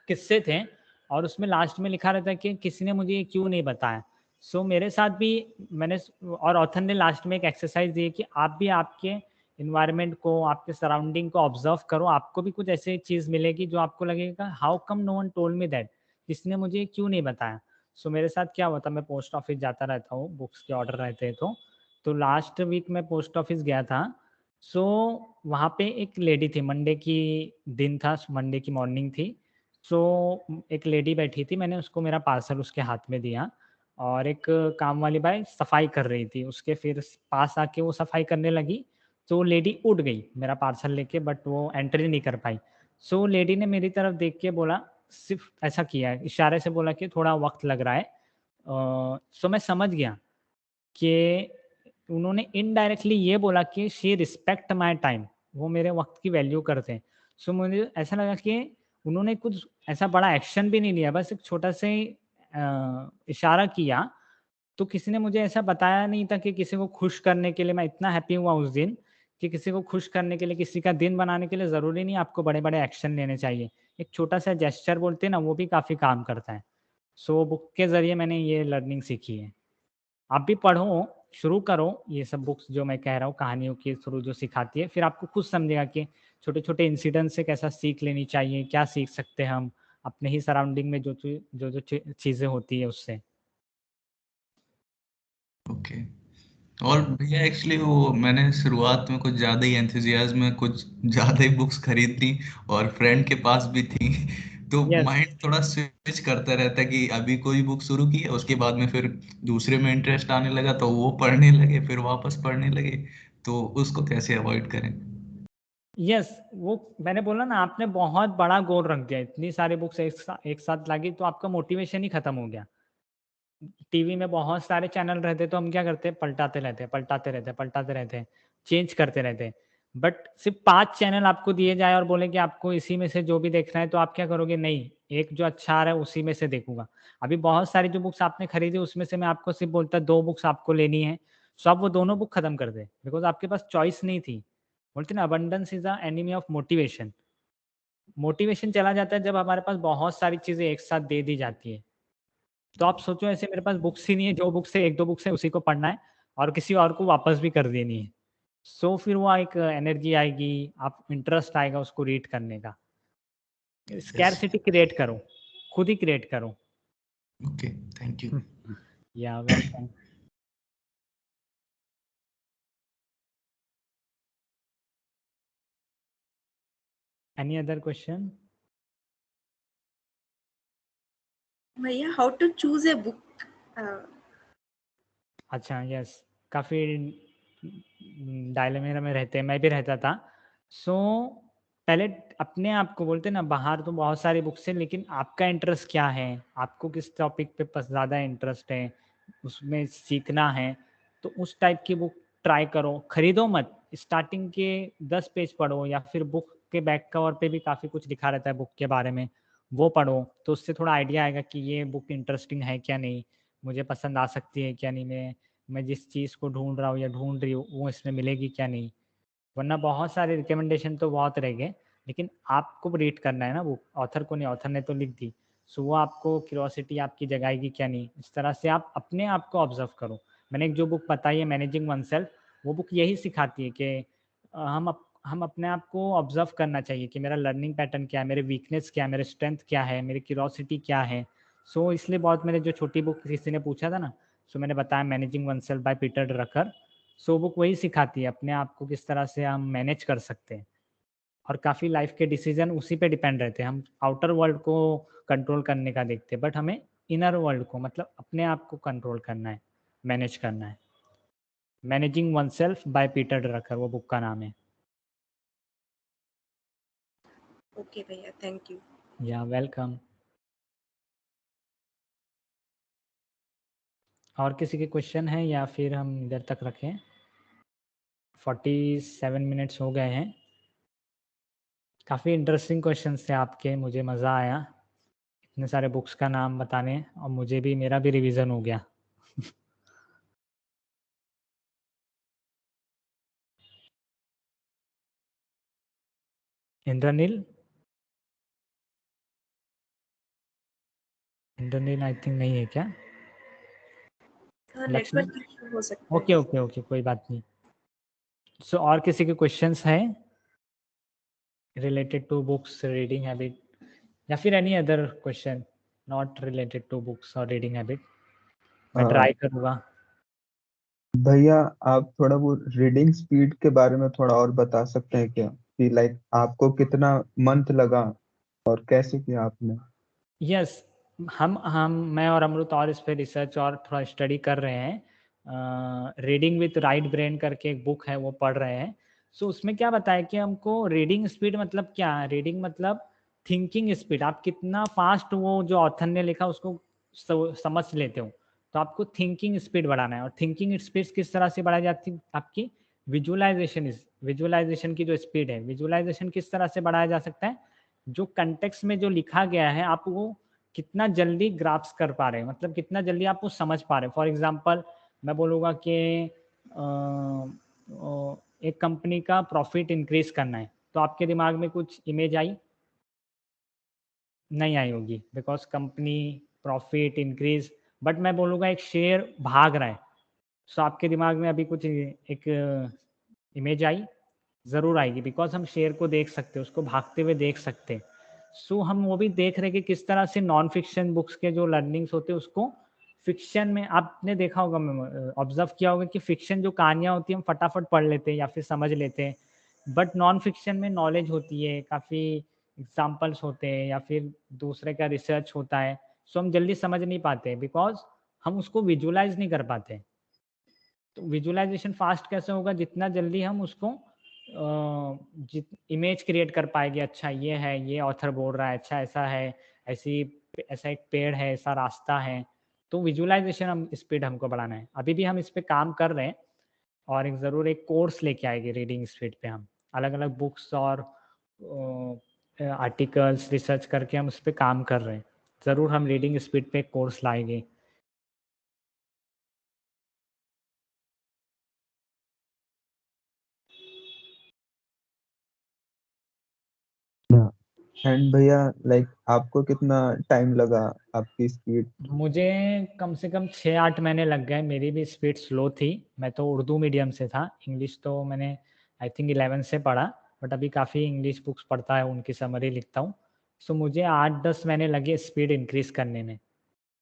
Speaker 2: किस्से थे और उसमें लास्ट में लिखा रहता है कि किसी ने मुझे ये क्यों नहीं बताया। सो मेरे साथ भी मैंने, और ऑथर ने लास्ट में एक एक्सरसाइज दी है कि आप भी आपके इन्वायरमेंट को, आपके सराउंडिंग को ऑब्जर्व करो, आपको भी कुछ ऐसी चीज़ मिलेगी जो आपको लगेगा how come no one told me that, किसने मुझे क्यों नहीं बताया। सो मेरे साथ क्या हुआ था, मैं पोस्ट ऑफिस जाता रहता हूँ, बुक्स के ऑर्डर रहते हैं तो लास्ट वीक मैं पोस्ट ऑफिस गया था। सो वहाँ पे एक लेडी थी, मंडे की दिन था, मंडे की मॉर्निंग थी। सो एक लेडी बैठी थी, मैंने उसको मेरा पार्सल उसके हाथ में दिया और एक काम वाली बाई सफाई कर रही थी, उसके फिर पास आके वो सफाई करने लगी तो वो लेडी उठ गई मेरा पार्सल लेके, बट वो एंट्री नहीं कर पाई। सो लेडी ने मेरी तरफ देख के बोला, सिर्फ ऐसा किया इशारे से बोला कि थोड़ा वक्त लग रहा है। सो मैं समझ गया कि उन्होंने इनडायरेक्टली ये बोला कि शी रिस्पेक्ट माय टाइम, वो मेरे वक्त की वैल्यू करते हैं। सो मुझे ऐसा लगा कि उन्होंने कुछ ऐसा बड़ा एक्शन भी नहीं लिया, बस एक छोटा सा ही इशारा किया। तो किसी ने मुझे ऐसा बताया नहीं था कि किसी को खुश करने के लिए, मैं इतना हैप्पी हुआ उस दिन कि किसी को खुश करने के लिए, किसी का दिन बनाने के लिए ज़रूरी नहीं आपको बड़े बड़े एक्शन लेने चाहिए, एक छोटा सा जेस्चर बोलते हैं ना, वो भी काफ़ी काम करता है। सो बुक के ज़रिए मैंने ये लर्निंग सीखी है। आप भी पढ़ो, शुरू करो ये सब बुक्स जो मैं कह रहा हूँ, कहानियों के थ्रू जो सिखाती है, फिर आपको खुद समझेगा कि छोटे-छोटे इंसिडेंट से कैसा सीख लेनी चाहिए, क्या सीख सकते हैं हम अपने ही सराउंडिंग में जो चीज़ें होती है उससे।
Speaker 9: ओके। और भैया एक्चुअली वो मैंने शुरुआत में कुछ ज़्यादा ही एंथुजियाज्म में कुछ ज़्यादा ही बुक्स खरीद ली और फ्रेंड के पास भी थी तो
Speaker 2: यस,
Speaker 9: माइंड थोड़ा स्विच करता रहता है कि अभी कोई बुक शुरू की है, उसके बाद में फिर दूसरे में इंटरेस्ट आने लगा तो वो पढ़ने लगे, फिर वापस पढ़ने लगे, तो उसको कैसे अवॉइड करें?
Speaker 2: यस वो मैंने बोला ना, आपने बहुत बड़ा गोल रख दिया, इतनी सारी बुक्स एक साथ लागी तो आपका मोटिवेशन ही खत्म हो गया। टीवी में बहुत सारे चैनल रहते तो हम क्या करते हैं, पलटाते रहते हैं, चेंज करते रहते हैं। बट सिर्फ 5 चैनल आपको दिए जाए और बोले कि आपको इसी में से जो भी देखना है, तो आप क्या करोगे, नहीं, एक जो अच्छा आ रहा है उसी में से देखूंगा। अभी बहुत सारी जो बुक्स आपने खरीदी उसमें से मैं आपको सिर्फ बोलता 2 बुक्स आपको लेनी है, सो आप वो दोनों बुक खत्म कर दे, बिकॉज आपके पास चॉइस नहीं थी। बोलते ना, abundance is the enemy of motivation. Motivation चला जाता है जब हमारे पास बहुत सारी चीजें एक साथ दे दी जाती है। तो आप सोचो, ऐसे मेरे पास बुक्स ही नहीं है, जो बुक्स है 1-2 बुक्स है उसी को पढ़ना है और किसी और को वापस भी कर देनी है। सो फिर वो एक एनर्जी आएगी, आप इंटरेस्ट आएगा उसको रीड करने का।
Speaker 9: यस।
Speaker 2: स्कैरसिटी क्रिएट करो, खुद ही क्रिएट करो।
Speaker 9: Okay, thank you.
Speaker 2: या वेलकम। Any other question?
Speaker 1: भैया, how to choose a book?
Speaker 2: अच्छा, यस, काफ़ी डायलेमा में रहते हैं, मैं भी रहता था। सो पहले अपने आप को बोलते हैं ना, बाहर तो बहुत सारी बुक्स हैं, लेकिन आपका इंटरेस्ट क्या है, आपको किस टॉपिक पे ज़्यादा इंटरेस्ट है, उसमें सीखना है, तो उस टाइप की बुक ट्राई करो। खरीदो मत, स्टार्टिंग के 10 पेज पढ़ो, या फिर बुक के बैक कवर पे भी काफ़ी कुछ लिखा रहता है बुक के बारे में, वो पढ़ो, तो उससे थोड़ा आइडिया आएगा कि ये बुक इंटरेस्टिंग है क्या नहीं, मुझे पसंद आ सकती है क्या नहीं, मैं जिस चीज़ को ढूंढ रहा हूँ या ढूंढ रही हूँ वो इसमें मिलेगी क्या नहीं। वरना बहुत सारे रिकमेंडेशन तो बहुत रह गए, लेकिन आपको रीड करना है ना, वो ऑथर को नहीं, ऑथर ने तो लिख दी, सो वो आपको क्यूरियोसिटी आपकी जगाएगी क्या नहीं। इस तरह से आप अपने आप को ऑब्जर्व करो। मैंने एक जो बुक बताई है, मैनेजिंग वन सेल्फ, वो बुक यही सिखाती है कि हम अपने आप को ऑब्जर्व करना चाहिए कि मेरा लर्निंग पैटर्न क्या है, मेरे वीकनेस क्या है, मेरे स्ट्रेंथ क्या है, मेरी क्यूरियोसिटी क्या है। सो इसलिए बहुत, मैंने जो छोटी बुक किसी ने पूछा था ना, सो मैंने बताया managing one self by Peter Drucker. So book वही सिखाती है अपने आप को किस तरह से हम मैनेज कर सकते हैं, और काफ़ी लाइफ के डिसीजन उसी पे डिपेंड रहते हैं। हम आउटर वर्ल्ड को कंट्रोल करने का देखते हैं, बट हमें इनर वर्ल्ड को मतलब अपने आप को कंट्रोल करना है, मैनेज करना है। Managing one self by Peter Drucker, वो बुक का नाम है।
Speaker 1: ओके भैया, थैंक यू।
Speaker 2: या वेलकम। और किसी के क्वेश्चन है या फिर हम इधर तक रखें? 47 मिनट्स हो गए हैं। काफ़ी इंटरेस्टिंग क्वेश्चन थे आपके, मुझे मज़ा आया इतने सारे बुक्स का नाम बताने, और मुझे भी, मेरा भी रिवीजन हो गया। इंद्रनील, इंद्रनील आई थिंक नहीं है क्या?
Speaker 1: हाँ,
Speaker 2: लक्ष्मण,
Speaker 1: नेटवर्क इशू हो सकता है।
Speaker 2: ओके ओके ओके, कोई बात नहीं। सो और किसी के क्वेश्चंस हैं related to books, reading habit, या फिर any other question not related to books और रीडिंग हैबिट? मैं ट्राई करूँगा।
Speaker 5: भैया आप थोड़ा वो रीडिंग स्पीड के बारे में थोड़ा और बता सकते हैं क्या, कि लाइक आपको कितना मंथ लगा और कैसे किया आपने?
Speaker 2: यस, हम मैं और अमृत और इस पे रिसर्च और थोड़ा स्टडी कर रहे हैं। रीडिंग विथ राइट ब्रेन करके एक बुक है, वो पढ़ रहे हैं। सो उसमें क्या बताया कि हमको रीडिंग स्पीड मतलब क्या है? रीडिंग मतलब थिंकिंग स्पीड, आप कितना फास्ट वो जो ऑथर ने लिखा उसको समझ लेते हो। तो आपको थिंकिंग स्पीड बढ़ाना है, और थिंकिंग स्पीड किस तरह से बढ़ाई जाती है? आपकी विजुअलाइजेशन की जो स्पीड है, विजुअलाइजेशन किस तरह से बढ़ाया जा सकता है? जो कंटेक्स्ट में जो लिखा गया है आप वो कितना जल्दी ग्राफ्स कर पा रहे हैं, मतलब कितना जल्दी आप वो समझ पा रहे हैं। फॉर एग्जांपल मैं बोलूँगा कि एक कंपनी का प्रॉफिट इंक्रीज करना है, तो आपके दिमाग में कुछ इमेज आई? नहीं आई होगी, because company profit increase, but मैं बोलूँगा एक शेयर भाग रहा है, सो आपके दिमाग में अभी कुछ एक इमेज आई? ज़रूर आएगी, बिकॉज हम शेर को देख सकते हैं, उसको भागते हुए देख सकते हैं। सो हम वो भी देख रहे हैं कि किस तरह से नॉन फिक्शन बुक्स के जो लर्निंग्स होते हैं उसको फिक्शन में, आपने देखा होगा, ऑब्जर्व किया होगा कि फिक्शन जो कहानियाँ होती हैं हम फटाफट पढ़ लेते हैं या फिर समझ लेते हैं, बट नॉन फिक्शन में नॉलेज होती है, काफ़ी एग्जाम्पल्स होते हैं या फिर दूसरे का रिसर्च होता है, सो हम जल्दी समझ नहीं पाते बिकॉज हम उसको विजुलाइज नहीं कर पाते। तो विजुअलाइजेशन फास्ट कैसे होगा? जितना जल्दी हम उसको इमेज क्रिएट कर पाएंगे, अच्छा ये है, ये ऑथर बोल रहा है, अच्छा ऐसा है, ऐसी ऐसा एक पेड़ है, ऐसा रास्ता है। तो विजुअलाइजेशन हम स्पीड हमको बढ़ाना है, अभी भी हम इस पे काम कर रहे हैं, और एक ज़रूर एक कोर्स लेके आएंगे रीडिंग स्पीड पे। हम अलग अलग बुक्स और आर्टिकल्स रिसर्च करके हम उस पर काम कर रहे हैं। ज़रूर हम रीडिंग स्पीड पे एक कोर्स लाएंगे।
Speaker 5: एंड भैया लाइक आपको कितना टाइम लगा आपकी स्पीड?
Speaker 2: मुझे कम से कम 6-8 महीने लग गए, मेरी भी स्पीड स्लो थी। मैं तो उर्दू मीडियम से था, इंग्लिश तो मैंने आई थिंक 11 से पढ़ा, बट अभी काफ़ी इंग्लिश बुक्स पढ़ता है, उनकी समरी लिखता हूँ। सो मुझे 8-10 महीने लगे स्पीड इंक्रीज़ करने में।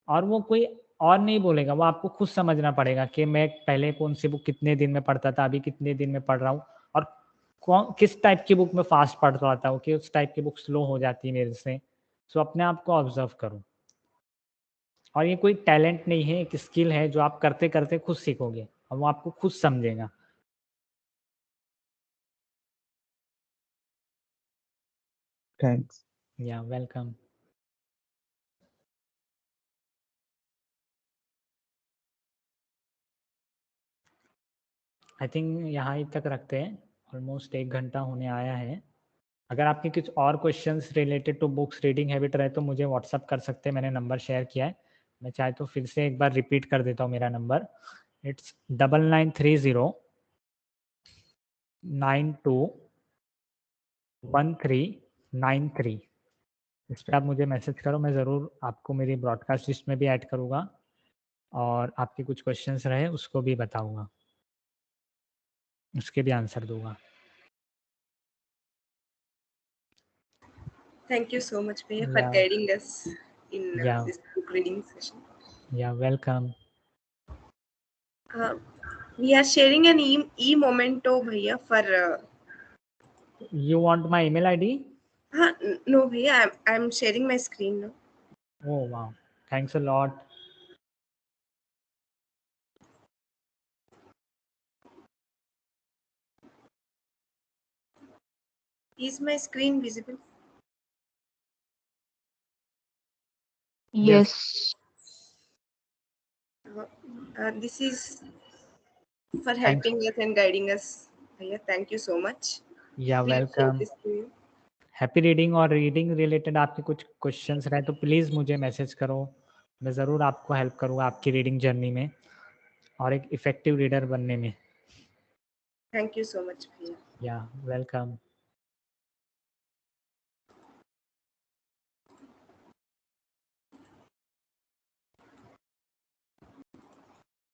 Speaker 2: और वो कोई और नहीं बोलेगा, वो आपको खुद समझना पड़ेगा कि मैं पहले कौन सी बुक कितने दिन में पढ़ता था, अभी कितने दिन में पढ़ रहा हूँ, और कौन किस टाइप की बुक में फास्ट पढ़ रहा था, कि उस टाइप की बुक स्लो हो जाती है मेरे से। सो अपने आप को ऑब्जर्व करो, और ये कोई टैलेंट नहीं है, एक स्किल है जो आप करते करते खुद सीखोगे, और वो आपको खुद समझेगा।
Speaker 5: थैंक्स।
Speaker 2: या वेलकम। आई थिंक यहाँ ही तक रखते हैं, ऑलमोस्ट 1 घंटा होने आया है। अगर आपके कुछ और questions related to books reading habit रहे तो मुझे व्हाट्सअप कर सकते हैं, मैंने नंबर शेयर किया है। मैं चाहे तो फिर से एक बार रिपीट कर देता हूँ मेरा नंबर, इट्स 9930921393। इस पर आप मुझे मैसेज करो, मैं ज़रूर आपको मेरी ब्रॉडकास्ट लिस्ट में भी ऐड करूँगा, और आपके कुछ क्वेश्चंस रहे उसको भी बताऊँगा, उसके भी आंसर दूंगा।
Speaker 1: Thank you so much, Bhaiya, for
Speaker 2: या
Speaker 1: guiding us in
Speaker 2: या
Speaker 1: this book reading session.
Speaker 2: या welcome.
Speaker 1: Uh, We are sharing an e-memento भैया for
Speaker 2: You want my email ID?
Speaker 1: no भैया, I'm sharing my screen now.
Speaker 2: Oh wow, thanks a lot.
Speaker 1: Is my screen visible?
Speaker 10: Yes.
Speaker 1: This is for
Speaker 2: Thanks.
Speaker 1: helping us and guiding us. भैया, thank you so much.
Speaker 2: Yeah,
Speaker 1: We'll show
Speaker 2: welcome.
Speaker 1: this to you.
Speaker 2: Happy reading और रीडिंग रिलेटेड आपके कुछ क्वेश्चंस रहे तो प्लीज़ मुझे मैसेज करो, मैं ज़रूर आपको हेल्प करूँगा आपकी रीडिंग जर्नी में और एक इफेक्टिव रीडर बनने में.
Speaker 1: Thank you so much भैया.
Speaker 2: या वेलकम.